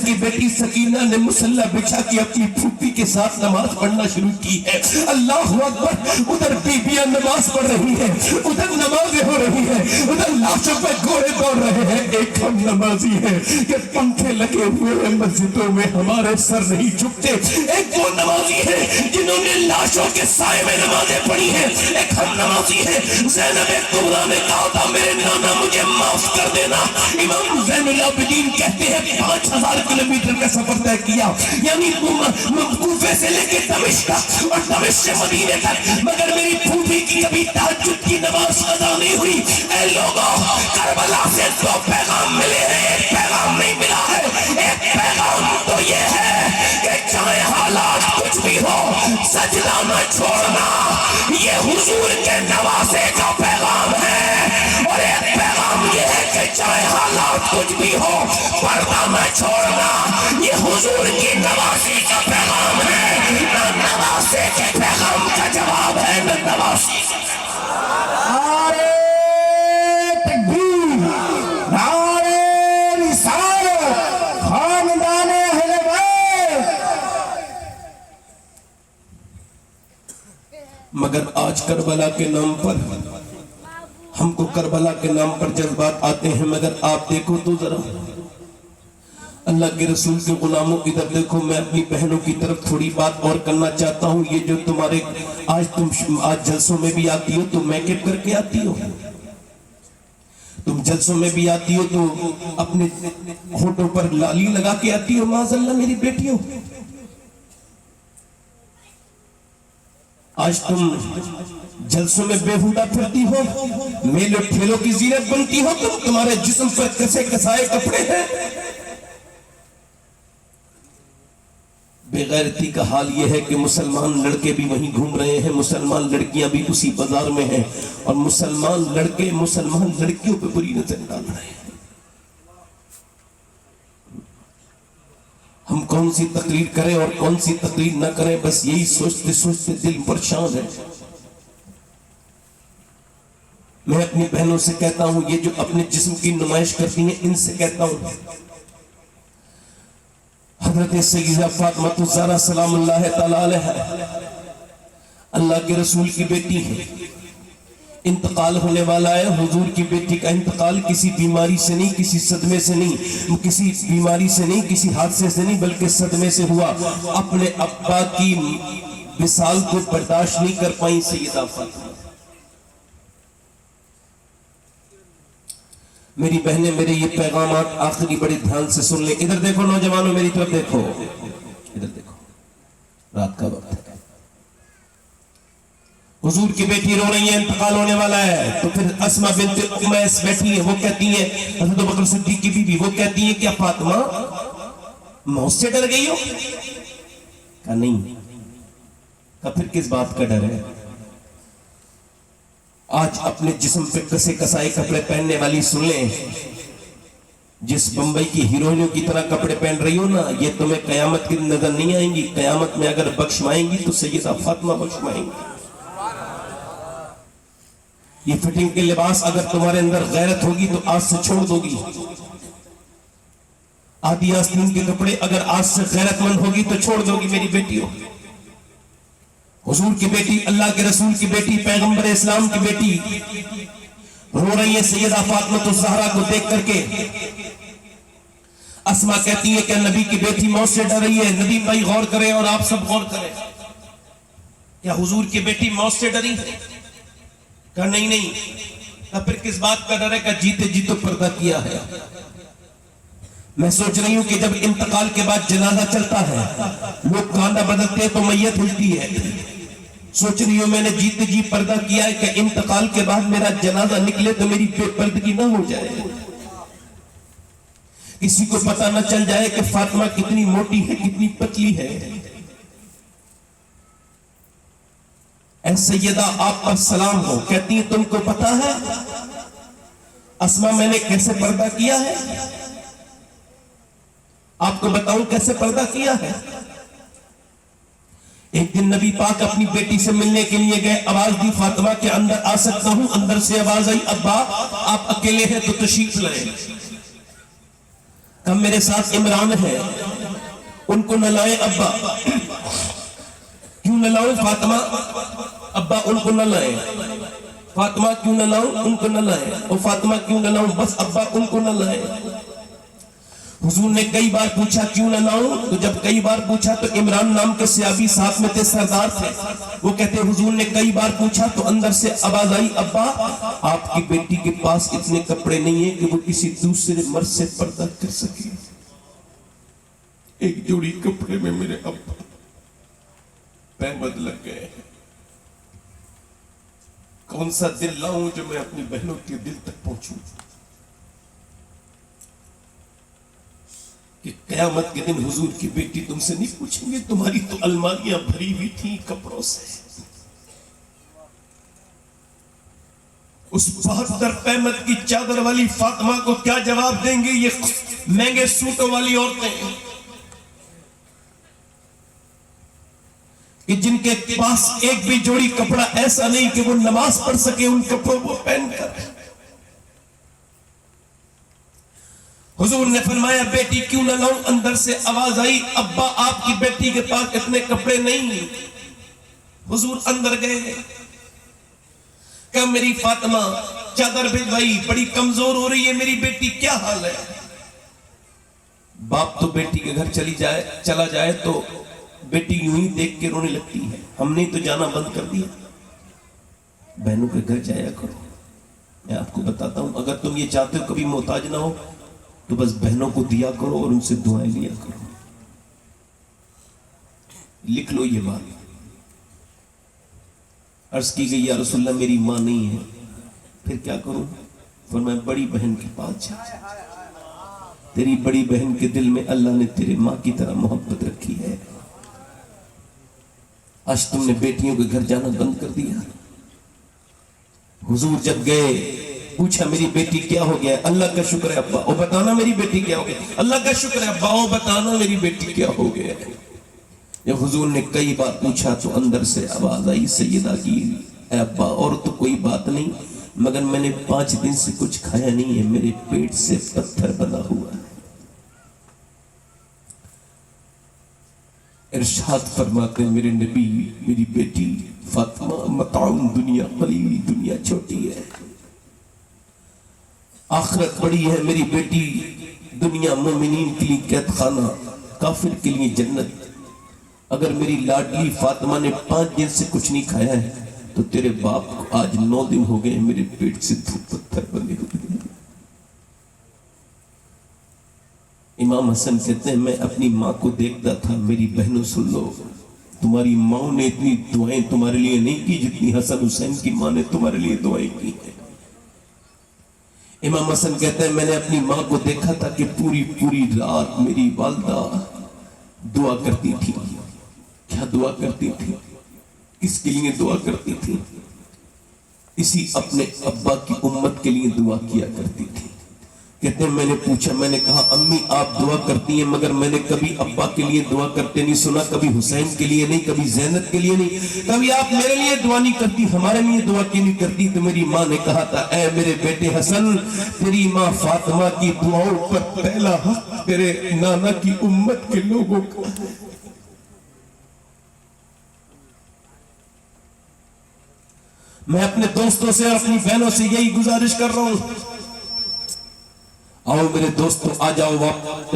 کی بیٹی سکینہ نے مسلح بچھا کے اپنی پھوپھی کے ساتھ نماز پڑھنا شروع کی ہے. اللہ اکبر, ادھر بیبیاں نماز پڑھ رہی ہیں, ادھر نمازیں ہو رہی ہیں, ادھر لاشوں پہ گھوڑے دوڑ رہے ہیں. ایک ہم نمازی ہیں کہ پنکھے لگے ہوئے ہیں مسجدوں میں ہمارے سر نہیں جھکتے. ایک وہ نمازی ہے جنہوں نے لاشوں کے سائے میں نمازیں پڑھی ہیں. ایک ہم نمازی ہے زینب کبریٰ نے کہا تھا میرے نانا مجھے معاف کر دینا. امام زین العابدین کہتے ہیں 5000 کلومیٹر کا سفر طے کیا, یعنی کوفے سے لے کے دمشق اور دمشق سے مدینے تک, مگر میری پھوپھی کی کبھی تہجد کی نماز ادا نہیں ہوئی. اے لوگوں, کربلا سے 2 پیغام ملے ہیں, ایک پیغام نہیں ملا ہے. ایک پیغام تو یہ ہے کہ چاہے حالات کچھ بھی ہو سجدہ نہ چھوڑنا, یہ حضور کے نوازے کا پیغام ہے. اور ایک پیغام یہ ہے کہ چاہے حالات کچھ بھی ہو پردہ نہ چھوڑنا, یہ حضور کی نوازی کا پیغام ہے. نہ نوازے کے پیغام کا جواب ہے نہ نوازی کا. نعرے تکبیر, نعرے رسالت, خاندان اہل بیت. مگر آج کربلا کے نام پر ہم کو کربلا کے نام پر جذبات آتے ہیں, مگر آپ دیکھو تو ذرا اللہ کے رسول کے غلاموں کی طرف دیکھو. میں اپنی بہنوں کی طرف تھوڑی بات اور کرنا چاہتا ہوں. یہ جو تمہارے آج جلسوں میں بھی آتی ہو تو میک اپ کر کے آتی ہو, تم جلسوں میں بھی آتی ہو تو اپنے ہونٹوں پر لالی لگا کے آتی ہو. معاذ اللہ میری بیٹی ہو, آج تم جلسوں میں بےہودہ پھرتی ہو, میلوں ٹھیلوں کی زینت بنتی ہو, تمہارے جسم پر کسے کسائے کپڑے ہیں. بے غیرتی کا حال یہ ہے کہ مسلمان لڑکے بھی وہیں گھوم رہے ہیں, مسلمان لڑکیاں بھی اسی بازار میں ہیں, اور مسلمان لڑکے مسلمان لڑکیوں پہ بری نظر ڈال رہے ہیں. ہم کون سی تقریر کریں اور کون سی تقریر نہ کریں, بس یہی سوچتے سوچتے دل پریشان ہے. میں اپنی بہنوں سے کہتا ہوں, یہ جو اپنے جسم کی نمائش کرتی ہیں ان سے کہتا ہوں, حضرت سیدہ فاطمہ الزہرا سلام اللہ تعالی علیہا اللہ کے رسول کی بیٹی ہے, انتقال ہونے والا ہے. حضور کی بیٹی کا انتقال کسی بیماری سے نہیں, کسی صدمے سے نہیں, کسی بیماری سے نہیں, کسی حادثے سے نہیں, بلکہ صدمے سے ہوا. اپنے ابا کی وصال کو برداشت نہیں کر پائیں سیدہ فاطمہ. میری بہنیں میرے یہ پیغامات آخری بڑے دھیان سے سن لیں. ادھر دیکھو نوجوانوں, میری طرف دیکھو, ادھر دیکھو, رات کا وقت ہے, حضور کی بیٹی رو رہی ہے, انتقال ہونے والا ہے. تو پھر اسما بنت امیس بیٹھی ہے, وہ کہتی ہے, حضرت ابوبکر صدیق کی بیوی, وہ کہتی ہے کیا فاطمہ موت سے ڈر گئی ہو؟ کہا نہیں. کہا پھر کس بات کا ڈر ہے؟ آج اپنے جسم پہ کسے کسائے کپڑے پہننے والی سن لیں، جس بمبئی کی ہیروئنوں کی طرح کپڑے پہن رہی ہو نا، یہ تمہیں قیامت کی نظر نہیں آئیں گی. قیامت میں اگر بخشوائیں گی تو سیدہ فاطمہ بخشوائیں گی. یہ فٹنگ کے لباس اگر تمہارے اندر غیرت ہوگی تو آج سے چھوڑ دو گی. آدھی آستین کے کپڑے اگر آج سے غیرت مند ہوگی تو چھوڑ دو گی میری بیٹیوں. حضور کی بیٹی، اللہ کے رسول کی بیٹی، پیغمبر اسلام کی بیٹی رو رہی ہے سیدہ فاطمہ الزہرا کو دیکھ کر کے. اسما کہتی ہے کہ نبی کی بیٹی موت سے ڈر رہی ہے. ندیم بھائی غور کریں اور آپ سب غور کریں، کیا حضور کی بیٹی موت سے ڈری ہے؟ کہا نہیں. کہا پھر کس بات کا ڈر ہے؟ کہ جیتے جی تو پردہ کیا ہے. میں سوچ رہی ہوں کہ جب انتقال کے بعد جنازہ چلتا ہے لوگ کاندھا بدلتے ہیں تو میت ہلتی ہے. سوچ رہی ہوں میں نے جیتے جی پردہ کیا ہے کہ انتقال کے بعد میرا جنازہ نکلے تو میری بے پردگی نہ ہو جائے، کسی کو پتہ نہ چل جائے کہ فاطمہ کتنی موٹی ہے کتنی پتلی ہے. اے سیدہ آپ پر سلام ہو. کہتی ہے تم کو پتا ہے اسما میں نے کیسے پردہ کیا ہے؟ آپ کو بتاؤں کیسے پردہ کیا ہے. ایک دن نبی پاک اپنی بیٹی سے ملنے کے لیے گئے. آواز دی فاطمہ کے اندر آ سکتا ہوں؟ اندر سے آواز آئی ابا آپ اکیلے ہیں تو تشریف لائیں. کہا میرے ساتھ عمران ہے ان کو نہ لائیں. ابا کیوں نہ لاؤں؟ فاطمہ ابا ان کو نہ لائیں. فاطمہ کیوں نہ لاؤں؟ ان کو نہ لائیں. اور فاطمہ کیوں نہ لاؤں؟ بس ابا ان کو نہ لائیں. حضور نے کئی بار پوچھا کیوں نہ لاؤں؟ تو جب کئی بار پوچھا تو عمران نام کے صحابی ساتھ میں تھے، سردار تھے. وہ کہتے حضور نے کئی بار پوچھا تو اندر سے آواز آئی ابا آپ کی بیٹی کے پاس اتنے کپڑے نہیں ہیں کہ وہ کسی دوسرے مرد سے پردہ کر سکے. ایک جوڑی کپڑے میں میرے ابا پہمد لگ گئے. کون سا دل لاؤں جو میں اپنی بہنوں کے دل تک پہنچوں کہ قیامت کے دن حضور کی بیٹی تم سے نہیں پوچھیں گے تمہاری تو الماریاں بھری ہوئی تھیں کپڑوں سے. اس 72 پہمت کی چادر والی فاطمہ کو کیا جواب دیں گے یہ مہنگے سوٹوں والی عورتیں کہ جن کے پاس ایک بھی جوڑی کپڑا ایسا نہیں کہ وہ نماز پڑھ سکے ان کپڑوں کو پہن کر. حضور نے فرمایا بیٹی کیوں نہ لاؤں؟ اندر سے آواز آئی ابا آپ کی بیٹی کے پاس اتنے کپڑے نہیں. حضور اندر گئے. کہ میری فاطمہ چادر بھجوائی، بڑی کمزور ہو رہی ہے میری بیٹی، کیا حال ہے؟ باپ تو بیٹی کے گھر چلا جائے تو بیٹی یوں ہی دیکھ کے رونے لگتی ہے. ہم نے تو جانا بند کر دیا. بہنوں کے گھر جایا کرو. میں آپ کو بتاتا ہوں اگر تم یہ چاہتے ہو کبھی محتاج نہ ہو تو بس بہنوں کو دیا کرو اور ان سے دعائیں لیا کرو. لکھ لو یہ بات. عرض کی گئی یا رسول اللہ میری ماں نہیں ہے، پھر کیا کروں؟ فرمایا بڑی بہن کے پاس جا. تیری بڑی بہن کے دل میں اللہ نے تیرے ماں کی طرح محبت رکھی ہے. آج تم نے بیٹیوں کے گھر جانا بند کر دیا. حضور جب گئے پوچھا میری بیٹی کیا ہو گیا؟ اللہ کا شکر ہے ابا او بتانا میری بیٹی کیا ہو گیا. اللہ کا شکر ہے ابا او بتانا میری بیٹی کیا ہو گیا. جب حضور نے کئی بار پوچھا تو اندر سے آواز آئی سیدہ کی اے ابا اور تو کوئی بات نہیں مگر میں نے 5 دن سے کچھ کھایا نہیں ہے، میرے پیٹ سے پتھر بنا ہوا ہے. ارشاد فرماتے میرے نبی میری بیٹی فاطمہ متاع دنیا قلیل، دنیا چھوٹی ہے آخرت بڑی ہے. میری بیٹی دنیا مومنین کے لیے قید خانہ، کافر کے لیے جنت. اگر میری لاڈلی فاطمہ نے 5 دن سے کچھ نہیں کھایا ہے تو تیرے باپ کو آج 9 دن ہو گئے میرے پیٹ سے پتھر بنے ہوئے ہیں. امام حسن کہتے ہیں میں اپنی ماں کو دیکھتا تھا. میری بہنوں سن لو، تمہاری ماں نے اتنی دعائیں تمہارے لیے نہیں کی جتنی حسن حسین کی ماں نے تمہارے لیے دعائیں کی ہیں. امام حسن کہتے ہیں میں نے اپنی ماں کو دیکھا تھا کہ پوری رات میری والدہ دعا کرتی تھی. کیا دعا کرتی تھی؟ کس کے لیے دعا کرتی تھی؟ اسی اپنے ابا کی امت کے لیے دعا کیا کرتی تھی. کہتے ہیں میں نے پوچھا, میں نے کہا امی آپ دعا کرتی ہیں مگر میں نے کبھی ابا کے لیے دعا کرتے نہیں سنا, کبھی حسین کے لیے نہیں, کبھی زینب کے لیے نہیں, کبھی آپ میرے لیے دعا نہیں کرتی, ہمارے لیے دعا کیوں نہیں کرتی؟ تو میری ماں نے کہا تھا اے میرے بیٹے حسن, تیری ماں فاطمہ کی دعاؤں پر پہلا حق تیرے نانا کی امت کے لوگوں کو. میں اپنے دوستوں سے اور اپنی بہنوں سے یہی گزارش کر رہا ہوں, آؤ میرے دوستوں آ جاؤ واپس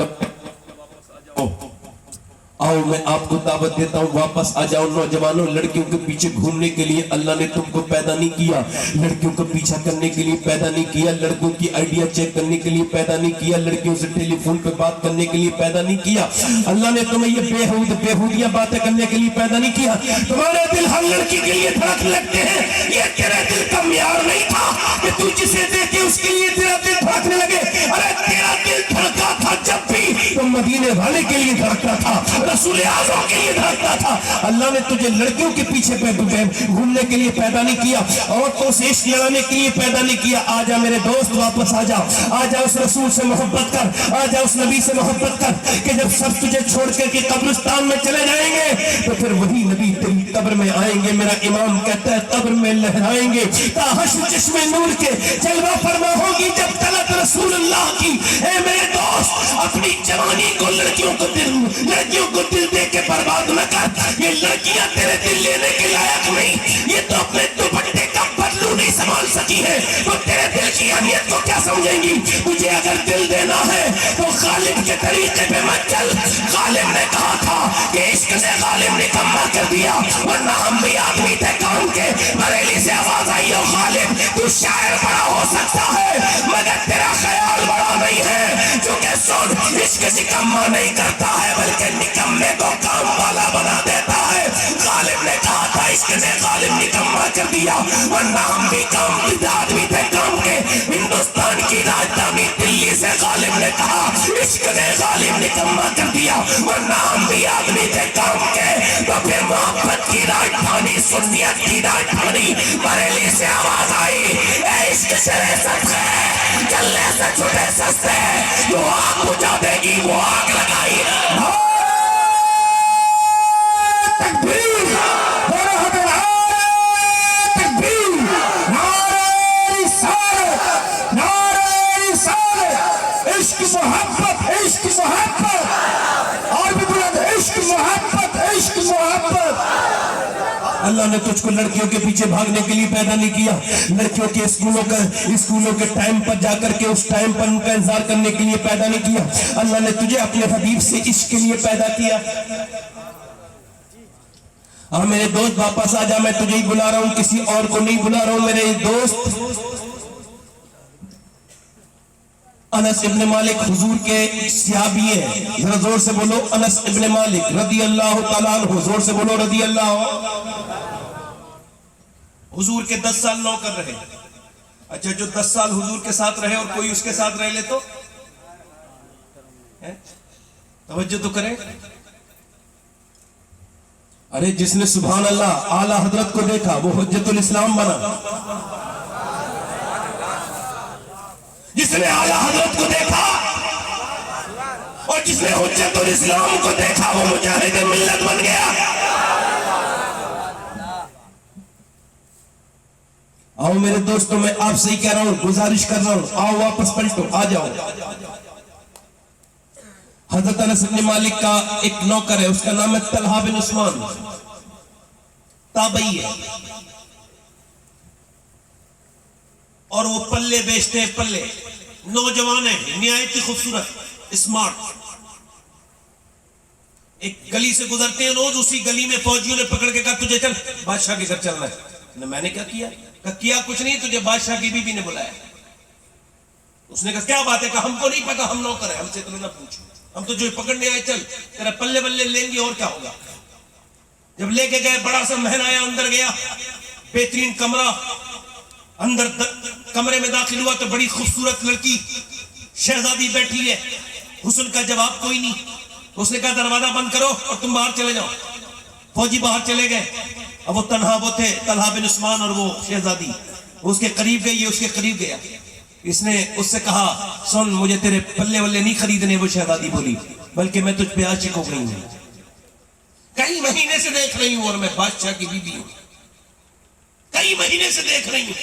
آؤ, میں آپ کو دعوت دیتا ہوں واپس آ جاؤ. نوجوانوں, لڑکیوں کے پیچھے گھومنے کے لیے اللہ نے تم کو پیدا نہیں کیا, لڑکیوں کا پیچھا کرنے کے لیے پیدا نہیں کیا, لڑکوں کی آئیڈیا چیک کرنے کے لیے پیدا نہیں کیا, لڑکیوں سے ٹیلی فون پہ بات کرنے کے لیے پیدا نہیں کیا. اللہ نے تمہیں یہ بےہودیاں باتیں کرنے کے لیے پیدا نہیں کیا. تمہارے دل ہر لڑکی کے لیے دھڑکنے لگتے ہیں, یہ تیرے دل کا معیار نہیں تھا کہ تو جسے دیکھے اس کے لیے تیرا دل دھڑکنے لگے. ارے تیرا دل دھڑکا تھا جب بھی تو مدینے والے کے لیے دھڑکتا تھا, رسول اعظم کے لیے دھڑکتا تھا. اللہ نے تجھے لڑکیوں کے پیچھے گھومنے کے لیے پیدا نہیں کیا, عورتوں سے عشق لڑانے کے لیے پیدا نہیں کیا. آ جا میرے دوست واپس آ جا, آ جا اس رسول سے محبت کر, آ جا اس نبی سے محبت کر کہ جب سب تجھے چھوڑ کر کے قبرستان میں چلے جائیں گے تو پھر وہی نبی تیری قبر میں آئیں گے. میرا امام کہتا ہے قبر میں لہرائیں گے تاحشر چشم نور کے جلوہ فرما ہوگی جب طلعت رسول اللہ کی. اے میرے دوست, اپنی جوانی کو لڑکیوں کو دل دے کے برباد نہ کر. یہ لڑکیاں تیرے دل لینے کے لائق نہیں, یہ تو اپنے دوپٹے کا پلو نہیں سنبھال سکی ہے, تو تیرے دل کی اہمیت کو کیا سمجھیں گی؟ تجھے اگر دل دینا ہے تو غالب کے طریقے پہ مت چل. غالب نے کہا تھا کہ عشق نے غالب نکمہ کر دیا, ورنہ ہم بھی آدمی تھے کام کے. بریلی سے آواز آئی ہو غالب تو شاعر بڑا ہو سکتا ہے مگر تیرا خیال بڑا نہیں ہے, جو کہ سن عشق نکمہ نہیں کرتا ہے بلکہ نکمے کو کام والا بنا دیتا ہے. غالب نے کہا تھا عشق نے غالب نکمہ کر دیا, ورنہ ہم بھی کام آدمی تھے کام کے. ہندوستان کی راجدھانی دلی سے غالب نے کہا عشق نے غالب نکمہ کر دیا, ورنہ ہم بھی آدمی تھے کام کے. تو پھر محبت کی راجدھانی, سنیت کی راجدھانی بریلی سے آواز آئی, اے عشق شرے صدقے چلنے سے چھوٹے سستے, جو آگ بجھا دے گی وہ آگ لگائی. اللہ نے تجھ کو لڑکیوں کے پیچھے بھاگنے کے لیے پیدا نہیں کیا, لڑکیوں کے اسکولوں کے ٹائم پر جا کر کے اس ٹائم پر ان کا انتظار کرنے کے لیے پیدا نہیں کیا. اللہ نے تجھے اپنے حبیب سے عشق کے لیے پیدا کیا. ہاں میرے دوست واپس آ جا, میں تجھے ہی بلا رہا ہوں, کسی اور کو نہیں بلا رہا ہوں. میرے دوست انس ابن مالک حضور کے صحابی ہیں, ذرا زور سے بولو انس ابن مالک رضی اللہ تعالیٰ عنہ, زور سے بولو رضی اللہ. حضور کے 10 سال نوکر رہے. اچھا, جو 10 سال حضور کے ساتھ رہے اور کوئی اس کے ساتھ رہ لے تو توجہ تو کریں. ارے جس نے سبحان اللہ اعلیٰ حضرت کو دیکھا وہ حجت الاسلام بنا, جس نے اعلیٰ حضرت کو دیکھا اور جس نے حجت الاسلام کو دیکھا وہ مجاہد ملت بن گیا. آؤ میرے دوستوں, میں آپ سے ہی کہہ رہا ہوں, گزارش کر رہا ہوں, آؤ واپس پلٹو, آ جاؤ. حضرت انس بن مالک کا ایک نوکر ہے, اس کا نام ہے طلحہ بن عثمان, تابعی ہے, اور وہ پلے بیچتے ہیں. پلے نوجوان ہیں, نہایت خوبصورت, اسمارٹ. ایک گلی سے گزرتے ہیں روز, اسی گلی میں فوجیوں نے پکڑ کے کہا تجھے چل بادشاہ کے گھر چلنا ہے. میں نے کیا کیا؟ کیا کچھ نہیں, تجھے بادشاہ کی بیوی نے بلایا. اس نے کہا کیا بات ہے؟ کہا ہم کو نہیں پتا, ہم نوکر ہیں, ہم سے تو نہ پوچھو, ہم تو جو پکڑنے آئے, چل تیرا پلے بلے لیں گے اور کیا ہوگا. جب لے کے گئے, بڑا سا محل آیا, اندر گیا, بہترین کمرہ, اندر کمرے میں داخل ہوا تو بڑی خوبصورت لڑکی شہزادی بیٹھی ہے, حسن کا جواب کوئی نہیں. اس نے کہا دروازہ بند کرو اور تم باہر چلے جاؤ. فوجی باہر چلے گئے, اب وہ تنہا وہ تھے طلحہ بن عثمان اور وہ شہزادی. اس کے قریب گئی, اس کے قریب گیا. اس نے اس سے کہا سن مجھے تیرے پلے ولے نہیں خریدنے. وہ شہزادی بولی بلکہ میں تجھ پہ عاشق ہو گئی ہوں, کئی مہینے سے دیکھ رہی ہوں, اور میں بادشاہ کی بیوی ہوں, کئی مہینے سے دیکھ رہی ہوں,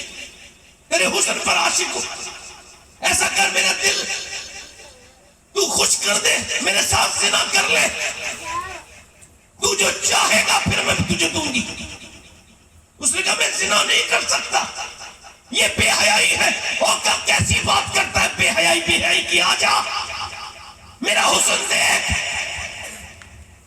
تیرے حسن پر عاشق ہوں. ایسا کر میرا دل تو خوش کر دے, میرے ساتھ زنا کر لے, تو جو چاہے گا پھر میں تجھے دوں گی. اس نے کہا میں زنا نہیں کر سکتا, یہ بے حیائی ہے. اور کیسی بات کرتا ہے, بے حیائی بے حیائی کی, آ جا میرا حسن دیکھ.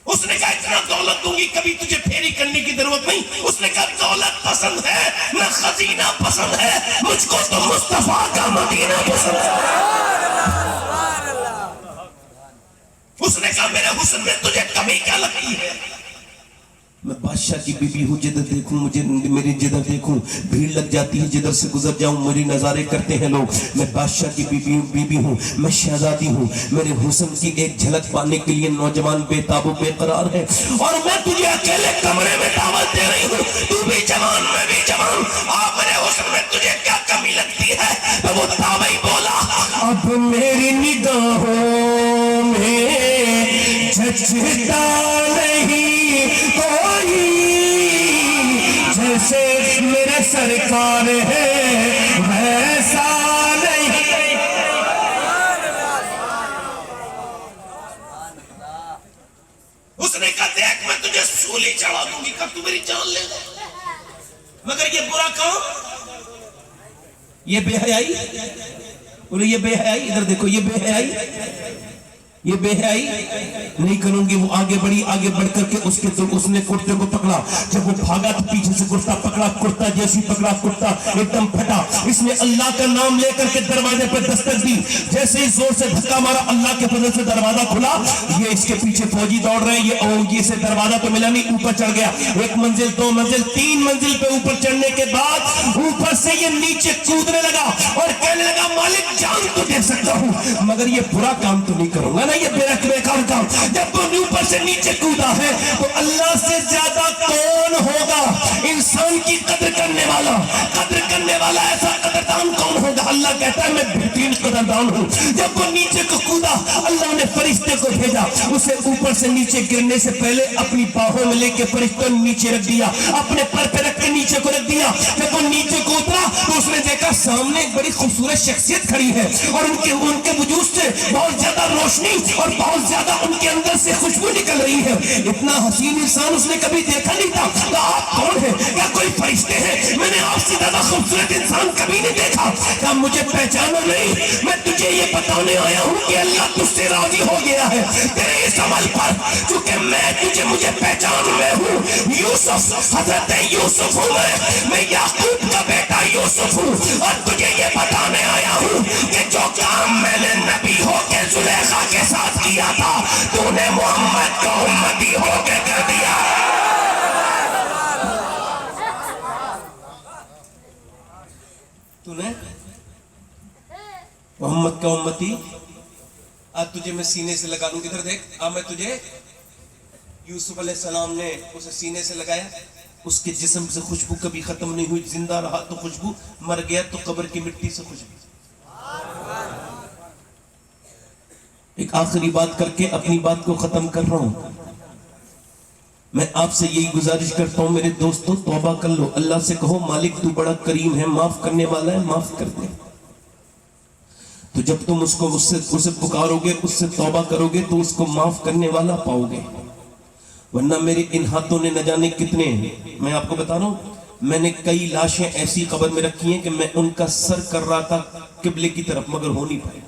اس نے کہا اتنا دولت دوں گی کبھی تجھے پھیری کرنے کی ضرورت نہیں. اس نے کہا دولت پسند ہے نہ خزینہ پسند ہے, مجھ کو تو مصطفیٰ کا مدینہ پسند ہے. اس نے کہا میرے حسن میں تجھے کمی کیا لگتی ہے؟ میں بادشاہ کی بیوی ہوں, جدھر دیکھوں مجھے میری جدھر دیکھوں بھیڑ لگ جاتی ہے, جدھر سے گزر جاؤں میری نظارے کرتے ہیں لوگ. میں بادشاہ کی بیوی ہوں, میں شہزادی ہوں. میرے حسن کی ایک جھلک پانے کے لیے نوجوان بے تاب و بے قرار ہے, اور میں تجھے اکیلے کمرے میں دعوت دے رہی ہوں. تو بھی جوان میں بھی جوان, آپ میرے حسن میں تجھے کیا کمی لگتی ہے؟ تو وہ تابعی بولا اب میری نگاہوں میں جھجھتا نہیں کوئی, جیسے میرے سرکار ہے ویسا نہیں. اس نے کہا دیکھ میں تجھے سولی چڑھا دوں گی, کب تو میری جان لے گا, مگر یہ برا کام, یہ بے حیائی. بولے یہ بے حیائی, ادھر دیکھو یہ بے حیائی, یہ بے حیائی نہیں کروں گی. وہ آگے بڑھی, آگے بڑھ کر کے اس نے کرتے کو پکڑا. جب وہ بھاگا تو پیچھے سے کرتا پکڑا, کرتا جیسی پکڑا کرتا ایک دم پھٹا. اس نے اللہ کا نام لے کر کے دروازے پر دستک دی, جیسے ہی زور سے دھکا مارا اللہ کے فضل سے دروازہ کھلا. یہ اس کے پیچھے فوجی دوڑ رہے ہیں, یہ سے دروازہ تو ملا نہیں, اوپر چڑھ گیا. ایک منزل, دو منزل, تین منزل پہ اوپر چڑھنے کے بعد اوپر سے یہ نیچے کودنے لگا اور کہنے لگا مالک جان تو دے سکتا ہوں مگر یہ برا کام تو نہیں کروں گا نا, یہ بیکار کام. جب وہ اوپر سے نیچے کودا ہے تو اللہ سے زیادہ کون ہوگا انسان کی قدر کرنے والا ایسا قدردان کون ہوگا؟ اللہ کہتا ہے میں بہترین قدردان ہوں. جب وہ نیچے کو کودا اللہ نے فرشتے کو بھیجا, اسے اوپر سے نیچے گرنے سے پہلے اپنی باہوں میں لے کے فرشتوں نے نیچے رکھ دیا, اپنے پر پہ رکھ کے نیچے کو رکھ دیا. جب وہ نیچے کو اترا تو اس نے دیکھا سامنے ایک بڑی خوبصورت شخصیت کھڑی ہے, اور ان کے وجود سے بہت زیادہ روشنی اور بہت زیادہ ان کے اندر سے خوشبو نکل رہی ہے. اتنا حسین انسان اس نے کبھی دیکھا نہیں تھا. تو آپ کون ہیں؟ کیا کوئی فرشتے ہیں؟ میں نے آپ سے زیادہ خوبصورت انسان کبھی نہیں دیکھا. کیا مجھے پہچانا نہیں؟ میں تجھے یہ بتانے آیا ہوں کہ اللہ تجھ سے راضی ہو گیا ہے تیرے اس عمل پر, چونکہ مجھے پہچان میں ہوں. یوسف, حضرت یوسف ہوں میں یعقوب کا بیٹا یوسف ہوں, اور تجھے یہ بتانے آیا ہوں کہ جو کام میں نے نبی ہو کے زلیخا کے ساتھ کیا تھا تو نے محمد کو امتی ہو کے کر دیا. تو نے محمد کا امتی, آج تجھے میں سینے سے لگا دوں. ادھر دیکھ, میں تجھے یوسف علیہ السلام نے اسے سینے سے لگایا, اس کے جسم سے خوشبو کبھی ختم نہیں ہوئی. زندہ رہا تو خوشبو, مر گیا تو قبر کی مٹی سے خوشبو. ایک آخری بات کر کے اپنی بات کو ختم کر رہا ہوں. میں آپ سے یہی گزارش کرتا ہوں میرے دوستو, توبہ کر لو. اللہ سے کہو مالک تو بڑا کریم ہے, معاف کرنے والا ہے, معاف کر دے. تو جب تم اسے پکارو گے, اس سے توبہ کرو گے تو اس کو معاف کرنے والا پاؤ گے. ورنہ میرے ان ہاتھوں نے نہ جانے کتنے ہیں. میں آپ کو بتا رہا ہوں, میں نے کئی لاشیں ایسی قبر میں رکھی ہیں کہ میں ان کا سر کر رہا تھا قبلے کی طرف, مگر ہو نہیں پائے.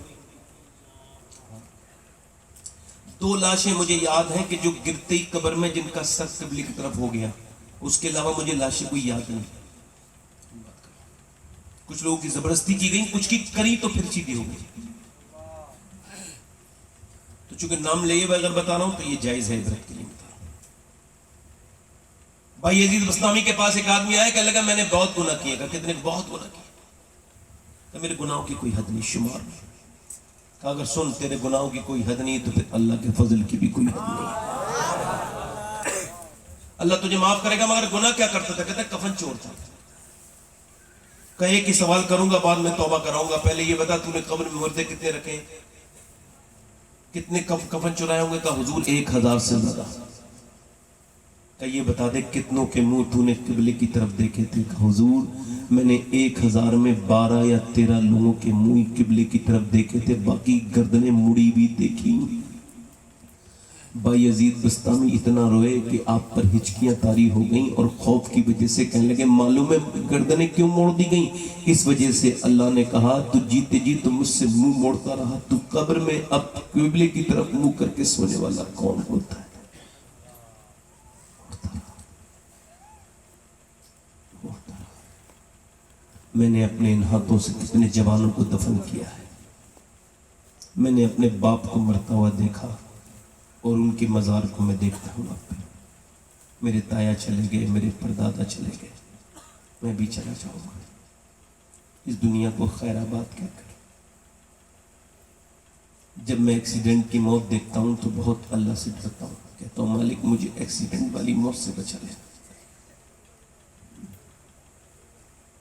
2 لاشیں مجھے یاد ہیں کہ جو گرتے ہی قبر میں جن کا سر قبلے کی طرف ہو گیا, اس کے علاوہ مجھے لاشیں کوئی یاد نہیں. کچھ لوگوں کی زبردستی کی گئی, کچھ کی کری تو پھر سیدھی ہو گئی. تو چونکہ نام لیے بغیر بتا رہا ہوں تو یہ جائز ہے, عبرت کے لیے بتا رہا ہوں. بھائی یزید بستامی کے پاس ایک آدمی آیا, کہنے لگا میں نے بہت گناہ کیے. کہا کتنے؟ بہت گناہ کیے. کہ میرے گناہوں کی کوئی حد نہیں, شمار نہیں. کہا اگر سن تیرے گناہوں کی کوئی حد نہیں تو پھر اللہ کے فضل کی بھی کوئی حد نہیں. اللہ تجھے معاف کرے گا, مگر گناہ کیا کرتا تھا؟ کہتا ہے کفن چور تھا. کہ ایک ہی سوال کروں گا بعد میں توبہ کراؤں گا. پہلے یہ بتا تو نے قبر میں مردے کتنے رکھے, کتنے کفن چرائے ہوں گے؟ کہا حضور 1000 سے زیادہ. کہ یہ بتا دے کتنوں کے منہ تو نے قبلے کی طرف دیکھے تھے؟ کہ حضور میں نے 1000 میں 12 یا 13 لوگوں کے منہ قبلے کی طرف دیکھے تھے, باقی گردنیں مڑی بھی دیکھی. بایزید بستامی اتنا روئے کہ آپ پر ہچکیاں طاری ہو گئیں اور خوف کی وجہ سے کہنے لگے معلوم ہے گردنیں کیوں موڑ دی گئیں؟ اس وجہ سے اللہ نے کہا تو جیتے جی تو مجھ سے منہ موڑتا رہا, تو قبر میں اب قبلے کی طرف منہ کر کے سونے والا کون ہوتا ہے؟ میں نے اپنے ان ہاتھوں سے کتنے جوانوں کو دفن کیا ہے. میں نے اپنے باپ کو مرتا ہوا دیکھا اور ان کی مزار کو میں دیکھتا ہوں. اب میرے تایا چلے گئے, میرے پردادا چلے گئے, میں بھی چلا جاؤں گا. اس دنیا کو خیر آباد کیا کر. جب میں ایکسیڈنٹ کی موت دیکھتا ہوں تو بہت اللہ سے ڈرتا ہوں, کہتا ہوں مالک مجھے ایکسیڈنٹ والی موت سے بچا لے.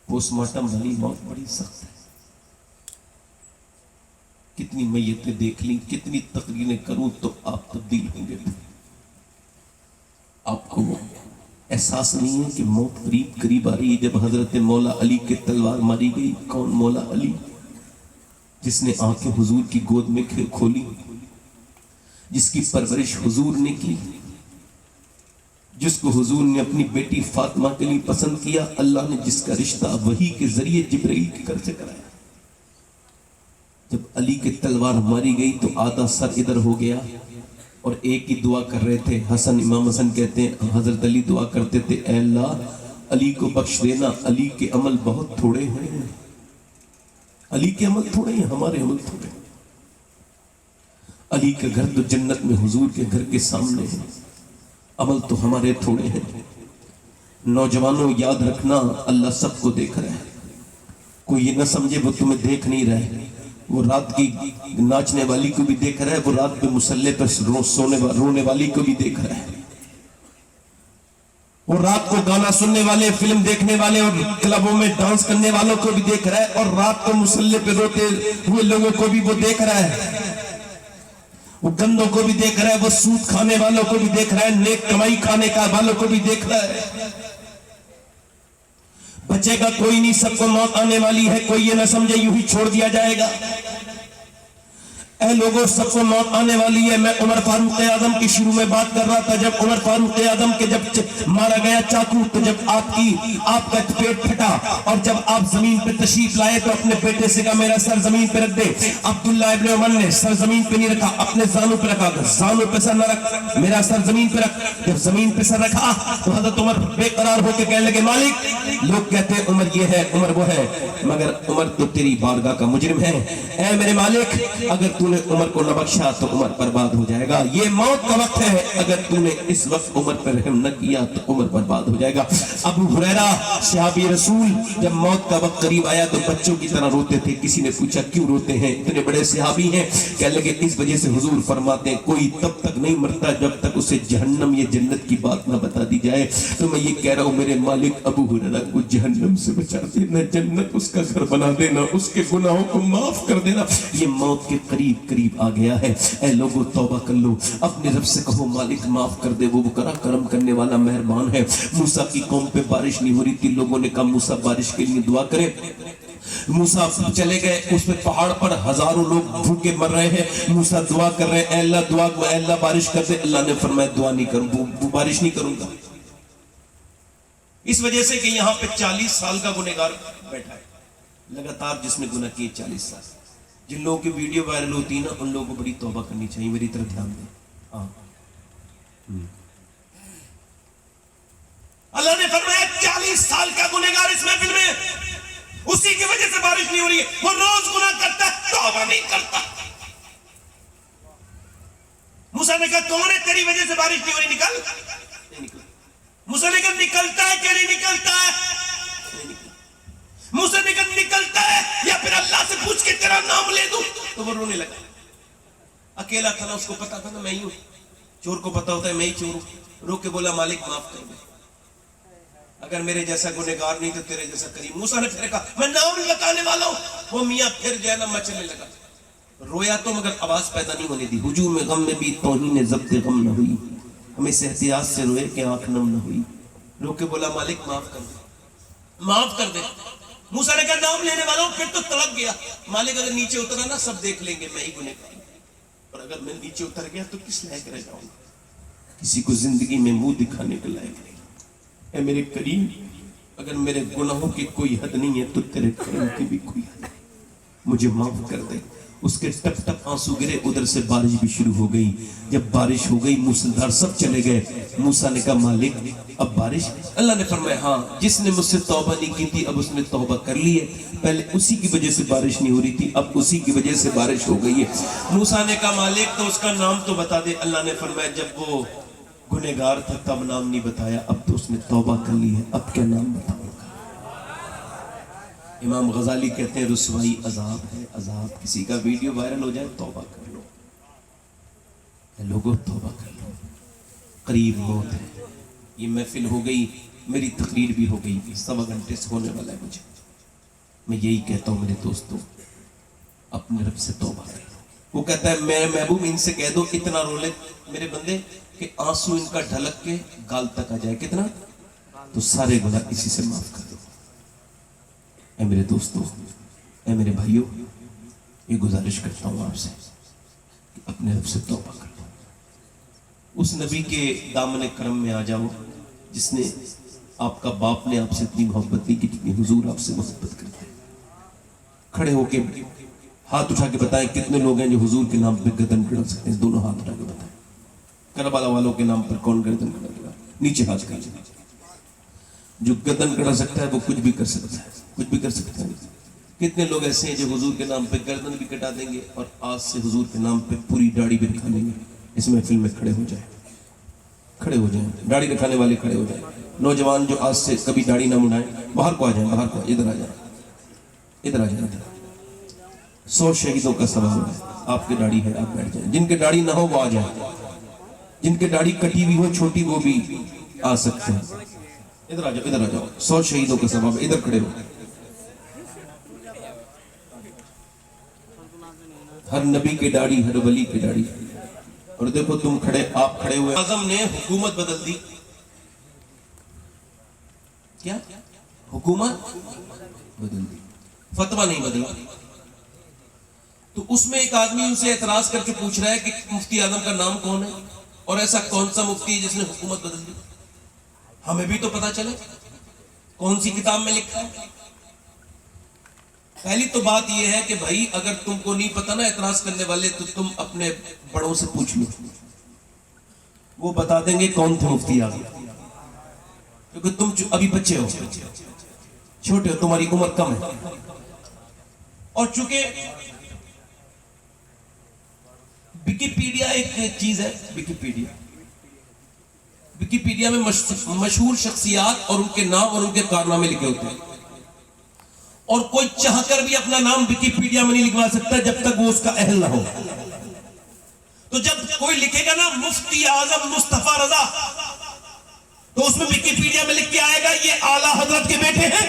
پوسٹ مارٹم والی موت بڑی سخت ہے. کتنی میتیں دیکھ لیں, کتنی تقریریں کروں تو آپ تبدیل ہوں گے. آپ کو احساس نہیں ہے کہ موت قریب قریب آ رہی ہے. جب حضرت مولا علی کے تلوار ماری گئی, کون مولا علی جس نے آنکھیں حضور کی گود میں کھولی, جس کی پرورش حضور نے کی, جس کو حضور نے اپنی بیٹی فاطمہ کے لیے پسند کیا, اللہ نے جس کا رشتہ وحی کے ذریعے جبرائیل کے گھر سے کرایا. جب علی کی تلوار ماری گئی تو آدھا سر ادھر ہو گیا اور ایک ہی دعا کر رہے تھے. حسن امام حسن کہتے ہیں حضرت علی دعا کرتے تھے اے اللہ علی کو بخش دینا, علی کے عمل بہت تھوڑے ہیں. علی کے عمل تھوڑے ہیں, ہمارے عمل تھوڑے ہیں. علی کا گھر تو جنت میں حضور کے گھر کے سامنے ہے, عمل تو ہمارے تھوڑے ہیں. نوجوانوں یاد رکھنا اللہ سب کو دیکھ رہا ہے. کوئی یہ نہ سمجھے وہ تمہیں دیکھ نہیں رہا ہے, وہ رات کی ناچنے والی کو بھی دیکھ رہا ہے, وہ رات پہ مسلح پر رونے والی کو بھی دیکھ رہا ہے, وہ رات کو گانا سننے والے, فلم دیکھنے والے اور کلبوں میں ڈانس کرنے والوں کو بھی دیکھ رہا ہے, اور رات کو مسلح پہ روتے ہوئے لوگوں کو بھی وہ دیکھ رہا ہے, وہ گندوں کو بھی دیکھ رہا ہے, وہ سود کھانے والوں کو بھی دیکھ رہا ہے, نیک کمائی کھانے کا والوں کو بھی دیکھ رہا ہے. بچے گا کوئی نہیں, سب کو موت آنے والی ہے. کوئی یہ نہ سمجھے یوں ہی چھوڑ دیا جائے گا. اے لوگوں سب کو موت آنے والی ہے. میں عمر فاروق اعظم کی شروع میں بات کر رہا تھا. جب عمر فاروق اعظم کے جب مارا گیا چاقو, تو جب آپ کا پیٹ پھٹا اور جب آپ زمین پہ تشریف لائے تو اپنے بیٹے سے کہا میرا سر زمین پہ رکھ دے. عبداللہ ابن عمر نے سر زمین پہ نہیں رکھا, اپنے زانوں پہ رکھا. زانوں پہ سر نہ رکھ, میرا سر زمین پہ رکھ. جب زمین پہ سر رکھا تو حضرت عمر بے قرار ہو کے کہنے لگے مالک لوگ کہتے ہیں عمر یہ ہے عمر وہ ہے, مگر عمر تو تیری بارگاہ کا مجرم ہے. اے میرے مالک اگر تو نے عمر کو نہ بخشا تو عمر برباد ہو جائے گا. یہ موت کا وقت ہے, اگر تو نے اس وقت عمر پر رحم نہ کیا تو عمر برباد ہو جائے گا. ابو ہریرہ صحابی رسول جب موت کا وقت قریب آیا تو بچوں کی طرح روتے تھے. کسی نے پوچھا کیوں روتے ہیں, اتنے بڑے صحابی ہیں. کہنے لگے اس وجہ سے حضور فرماتے ہیں کوئی تب تک نہیں مرتا جب تک اسے جہنم یا جنت کی بات نہ بتا دی جائے. تو میں یہ کہہ رہا ہوں میرے مالک ابو ہریرہ کو جہنم سے بچا دینا, جنت اس کا گھر بنا دینا, اس کے گناہوں کو معاف کر دینا. یہ موت کے قریب قریب آ گیا ہے. اے لوگوں توبہ کر لو, اپنے رب سے کہو مالک معاف کر دے, وہ کرم کرنے والا مہربان ہے. موسیٰ کی قوم پہ بارش نہیں ہو رہی تھی, لوگوں نے کہا موسیٰ بارش کے لیے دعا کرے. موسیٰ چلے گئے, اس پہ پہاڑ پر ہزاروں لوگ بھوکے مر رہے ہیں. موسیٰ دعا کر رہے ہیں اے اللہ بارش کر دے. اللہ نے فرمایا دعا نہیں کروں, بارش نہیں کروں گا. اس وجہ سے کہ یہاں پہ 40 سال کا گنہگار بیٹھا ہے لگاتار, جس نے گناہ کیے 40 سال. جن لوگوں کی ویڈیو وائرل ہوتی ہے نا ان لوگوں کو بڑی توبہ کرنی چاہیے. میری طرف دھیان دیں. اللہ نے فرمایا 40 سال کا گنہگار اس محفل میں, اسی کی وجہ سے بارش نہیں ہو رہی ہے. وہ روز گناہ کرتا ہے, توبہ نہیں کرتا. موسیٰ نے کہا کون ہے تیری وجہ سے بارش نہیں ہو رہی, نکل. موسیٰ نے کہا نکلتا ہے کہ نہیں نکلتا ہے. موسیٰ نے کہا نکلتا ہے یا پھر اللہ سے پوچھ کے تیرا نام لے دوں. تو وہ رونے لگا. اکیلا تھا نا, اس کو پتا تھا نا میں ہی ہوں. چور کو پتا ہوتا ہے میں ہی چور ہوں. رو کے بولا مالک معاف کر دے. اگر میرے جیسا گنہگار نہیں تو تیرے جیسا کریم. موسیٰ نے پھر کہا میں نام لگانے والا ہوں. وہ میاں پھر جو ہے نا مچلنے لگا. رویا تو مگر آواز پیدا نہیں ہونے دی. ہجوم غم میں بھی توہین ضبط غم نہ ہوئی. ہمیں اس احتیاط سے روئے کہ آنکھ نم نہ ہوئی. رو کے بولا مالک معاف کر دے, معاف کر دے. موسیٰ نے کہا نام لینے والا ہوں. پھر تو تڑپ گیا. مالک اگر نیچے اترا نا سب دیکھ لیں گے میں ہی گنہگار ہوں, اور اگر میں نیچے اتر گیا تو کس لائق رہ جاؤں گا؟ کسی کو زندگی میں منہ دکھانے کے لائق نہیں. اے میرے کریم, اگر میرے گناہوں کی کوئی حد نہیں ہے تو تیرے کرم کی بھی کوئی حد نہیں. مجھے معاف کر دے. اس کے ٹپ ٹپ آنسو گرے. ادھر سے بارش بھی شروع ہو گئی. جب بارش ہو گئی موسیدھار سب چلے گئے. موسیٰ نے کہا مالک اب بارش؟ اللہ نے فرمایا ہاں, جس نے مجھ سے توبہ نہیں کی تھی اب اس نے توبہ کر لی ہے. پہلے اسی کی وجہ سے بارش نہیں ہو رہی تھی, اب اسی کی وجہ سے بارش ہو گئی ہے. موسیٰ نے کہا مالک تو اس کا نام تو بتا دے. اللہ نے فرمایا جب وہ گنہگار تھا تب نام نہیں بتایا, اب تو اس نے توبہ کر لی ہے, اب کیا نام بتاؤں گا. امام غزالی کہتے ہیں رسوائی عذاب ہے, عذاب. کسی کا ویڈیو وائرل ہو جائے توبہ کر لو. لوگوں توبہ کر لو, قریب موت ہے. یہ محفل ہو گئی, میری تقریر بھی ہو گئی, 1.25 گھنٹے سے ہونے والا ہے مجھے. میں یہی کہتا ہوں میرے دوستوں, اپنے رب سے توبہ کر لو. وہ کہتا ہے میرے محبوب ان سے کہہ دو اتنا رو لے میرے بندے کہ آنسو ان کا ڈھلک کے گال تک آ جائے. کتنا؟ تو سارے گناہ اسی سے معاف کر دو. اے میرے دوستو, اے میرے بھائیوں, یہ گزارش کرتا ہوں آپ سے کہ اپنے رب سے توبہ کر لو. اس نبی کے دامن کرم میں آ جاؤ جس نے آپ کا باپ نے آپ سے اتنی محبت کی جتنی حضور آپ سے محبت کرتے ہیں. کھڑے ہو کے ہاتھ اٹھا کے بتائیں کتنے لوگ ہیں جو حضور کے نام پہ گردن کڑا سکتے ہیں. دونوں ہاتھ اٹھا کے بتائیں. کربلا والوں کے نام پر کون گردن کڑا لگا؟ نیچے ہاتھ کر لیں. جو گردن کڑا سکتا ہے وہ کچھ بھی کر سکتا ہے, کچھ بھی کر سکتا ہے. کتنے لوگ ایسے ہیں جو حضور کے نام پہ گردن بھی کٹا دیں گے اور آج سے حضور کے نام پہ پوری داڑھی بھی رکھا لیں گے. اس محفل میں کھڑے ہو جائیں, کھڑے ہو جائیں. داڑھی رکھانے والے کھڑے ہو جائیں. نوجوان جو آج سے کبھی داڑھی نہ منڈائیں باہر کو آ جائیں, باہر کو ادھر آ جائیں, ادھر آ جائیں. 100 شہیدوں کا ثواب ہے. آپ کی داڑھی ہے آپ بیٹھ جائیں. جن کے داڑھی نہ ہو وہ آ جائیں. جن کے داڑھی کٹی ہوئی ہو چھوٹی وہ بھی آ سکتے ہیں. ادھر آ جاؤ, ادھر آ جاؤ. 100 شہیدوں کا ثواب ہے. ادھر کھڑے ہو. ہر نبی کی داڑھی, ہر ولی کی داڑھی. اور دیکھو تم کھڑے, آپ کھڑے ہوئے. اعظم نے حکومت بدل دی. کیا حکومت بدل دی, فتویٰ نہیں بدلا. تو اس میں ایک آدمی ان سے اعتراض کر کے پوچھ رہا ہے کہ مفتی اعظم کا نام کون ہے اور ایسا کون سا مفتی ہے جس نے حکومت بدل دی؟ ہمیں بھی تو پتا چلے کون سی کتاب میں لکھا ہے. پہلی تو بات یہ ہے کہ بھائی اگر تم کو نہیں پتا نا اعتراض کرنے والے, تو تم اپنے بڑوں سے پوچھ لو, وہ بتا دیں گے کون تھے مفتی اعظم. کیونکہ تم ابھی بچے ہو, چھوٹے ہو, تمہاری عمر کم ہے. اور چونکہ وکیپیڈیا ایک چیز ہے, وکیپیڈیا میں مشہور شخصیات اور ان کے نام اور ان کے کارنامے لکھے ہوتے ہیں, اور کوئی چاہ کر بھی اپنا نام وکیپیڈیا میں نہیں لکھوا سکتا جب تک وہ اس کا اہل نہ ہو. تو جب کوئی لکھے گا نا مفتی اعظم مصطفیٰ رضا, تو اس میں وکیپیڈیا میں لکھ کے آئے گا یہ اعلیٰ حضرت کے بیٹے ہیں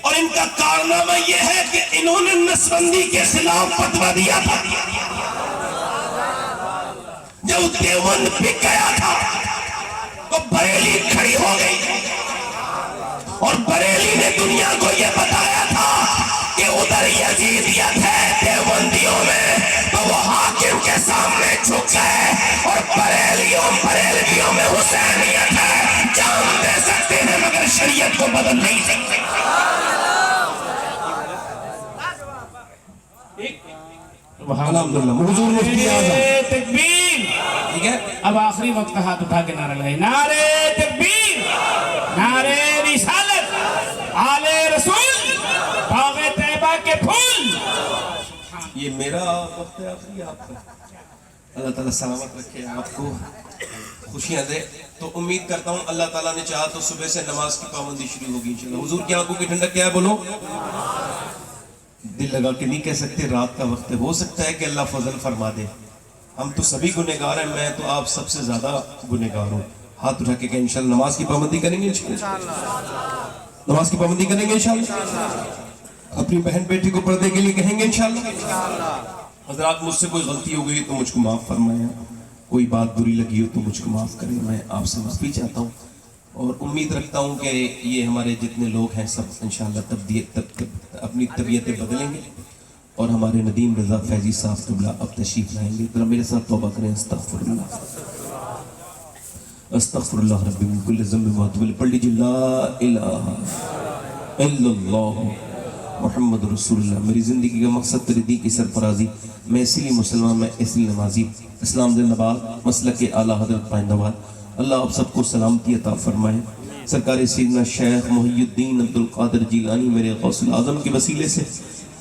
اور ان کا کارنامہ یہ ہے کہ انہوں نے نسبندی کے خلاف فتویٰ دیا تھا. جب دیوبند بک گیا تھا تو بریلی کھڑی ہو گئی, اور بریلی نے دنیا کو یہ بتایا تھا کہ ادھر یزیدیت ہے دیوبندیوں میں, تو وہ حاکم کے سامنے جھک گئے, اور بریلویوں میں حسینیت ہے. جان دے سکتے ہیں مگر شریعت کو بدل نہیں سکتے. الحمدللہ حضور مفتی اعظم. تکبیر. ٹھیک ہے, اب آخری وقت کا ہاتھ اٹھا کے نعرہ لگائے, نعرے تکبیر, نعرے رسالت, آل رسول, باغ طیبہ کے پھول. یہ میرا وقت ہے آخری, آپ کا. اللہ تعالیٰ سلامت رکھے, آپ کو خوشیاں دے. تو امید کرتا ہوں اللہ تعالیٰ نے چاہا تو صبح سے نماز کی پابندی شروع ہوگی انشاءاللہ. حضور کی آنکھوں کی ٹھنڈک کیا ہے بولو؟ دل لگا کے نہیں کہہ سکتے, رات کا وقت ہے, ہو سکتا ہے کہ اللہ فضل فرما دے. ہم تو سبھی گنہگار ہیں, میں تو آپ سب سے زیادہ گنہگار ہوں. ہاتھ اٹھا کے کہیں انشاءاللہ نماز کی پابندی کریں گے انشاءاللہ، نماز کی پابندی کریں گے انشاءاللہ، اپنی بہن بیٹی کو پردے کے لیے کہیں گے انشاءاللہ۔ حضرات مجھ سے کوئی غلطی ہو گئی تو مجھ کو معاف فرمائیں، کوئی بات بری لگی ہو تو مجھ کو معاف کریں، میں آپ سے معافی چاہتا ہوں اور امید رکھتا ہوں کہ یہ ہمارے جتنے لوگ ہیں سب انشاءاللہ اپنی طبیعتیں بدلیں گے اور ہمارے ندیم رضا فیضی صاحب قبلہ اب تشریف لائیں گے۔ ذرا میرے ساتھ توبہ کریں، استغفر اللہ استغفر اللہ ربی من کل ذنب و توب، پڑھ لیجیے لا الہ الا اللہ محمد رسول اللہ۔ میری زندگی کا مقصد تیری دی کی سرفرازی، میں اسی لیے مسلمان، میں اسی لیے نمازی، اسلام زندہ باد، مسلک اعلیٰ حضرت پائندہ باد۔ اللہ آپ سب کو سلامتی عطا فرمائے۔ سرکار سیدنا شیخ محی الدین عبدالقادر جیلانی میرے غوث الاعظم کے وسیلے سے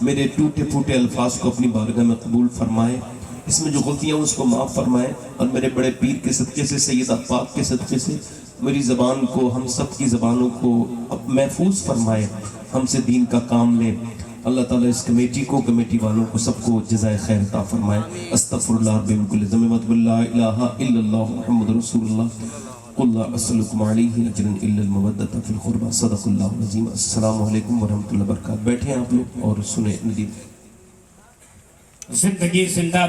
میرے ٹوٹے پھوٹے الفاظ کو اپنی بارگاہ میں قبول فرمائے، اس میں جو غلطیاں اس کو معاف فرمائے، اور میرے بڑے پیر کے صدقے سے، سیدہ پاک کے صدقے سے میری زبان کو، ہم سب کی زبانوں کو اب محفوظ فرمائے، ہم سے دین کا کام لے۔ اللہ تعالیٰ اس کمیٹی کو، کمیٹی والوں کو سب کو جزائے خیر عطا فرمائے۔ استغفر اللہ رب من کل ذنب و توب، لا الہ الا اللہ محمد رسول اللہ، قل لا اسألکم علیہ اجرا الا المودۃ فی القربى، صدق اللہ العظیم۔ السلام علیکم ورحمۃ اللہ وبرکاتہ۔ بیٹھے ہیں آپ لوگ اور سنیں ندیم۔ زندگی زندہ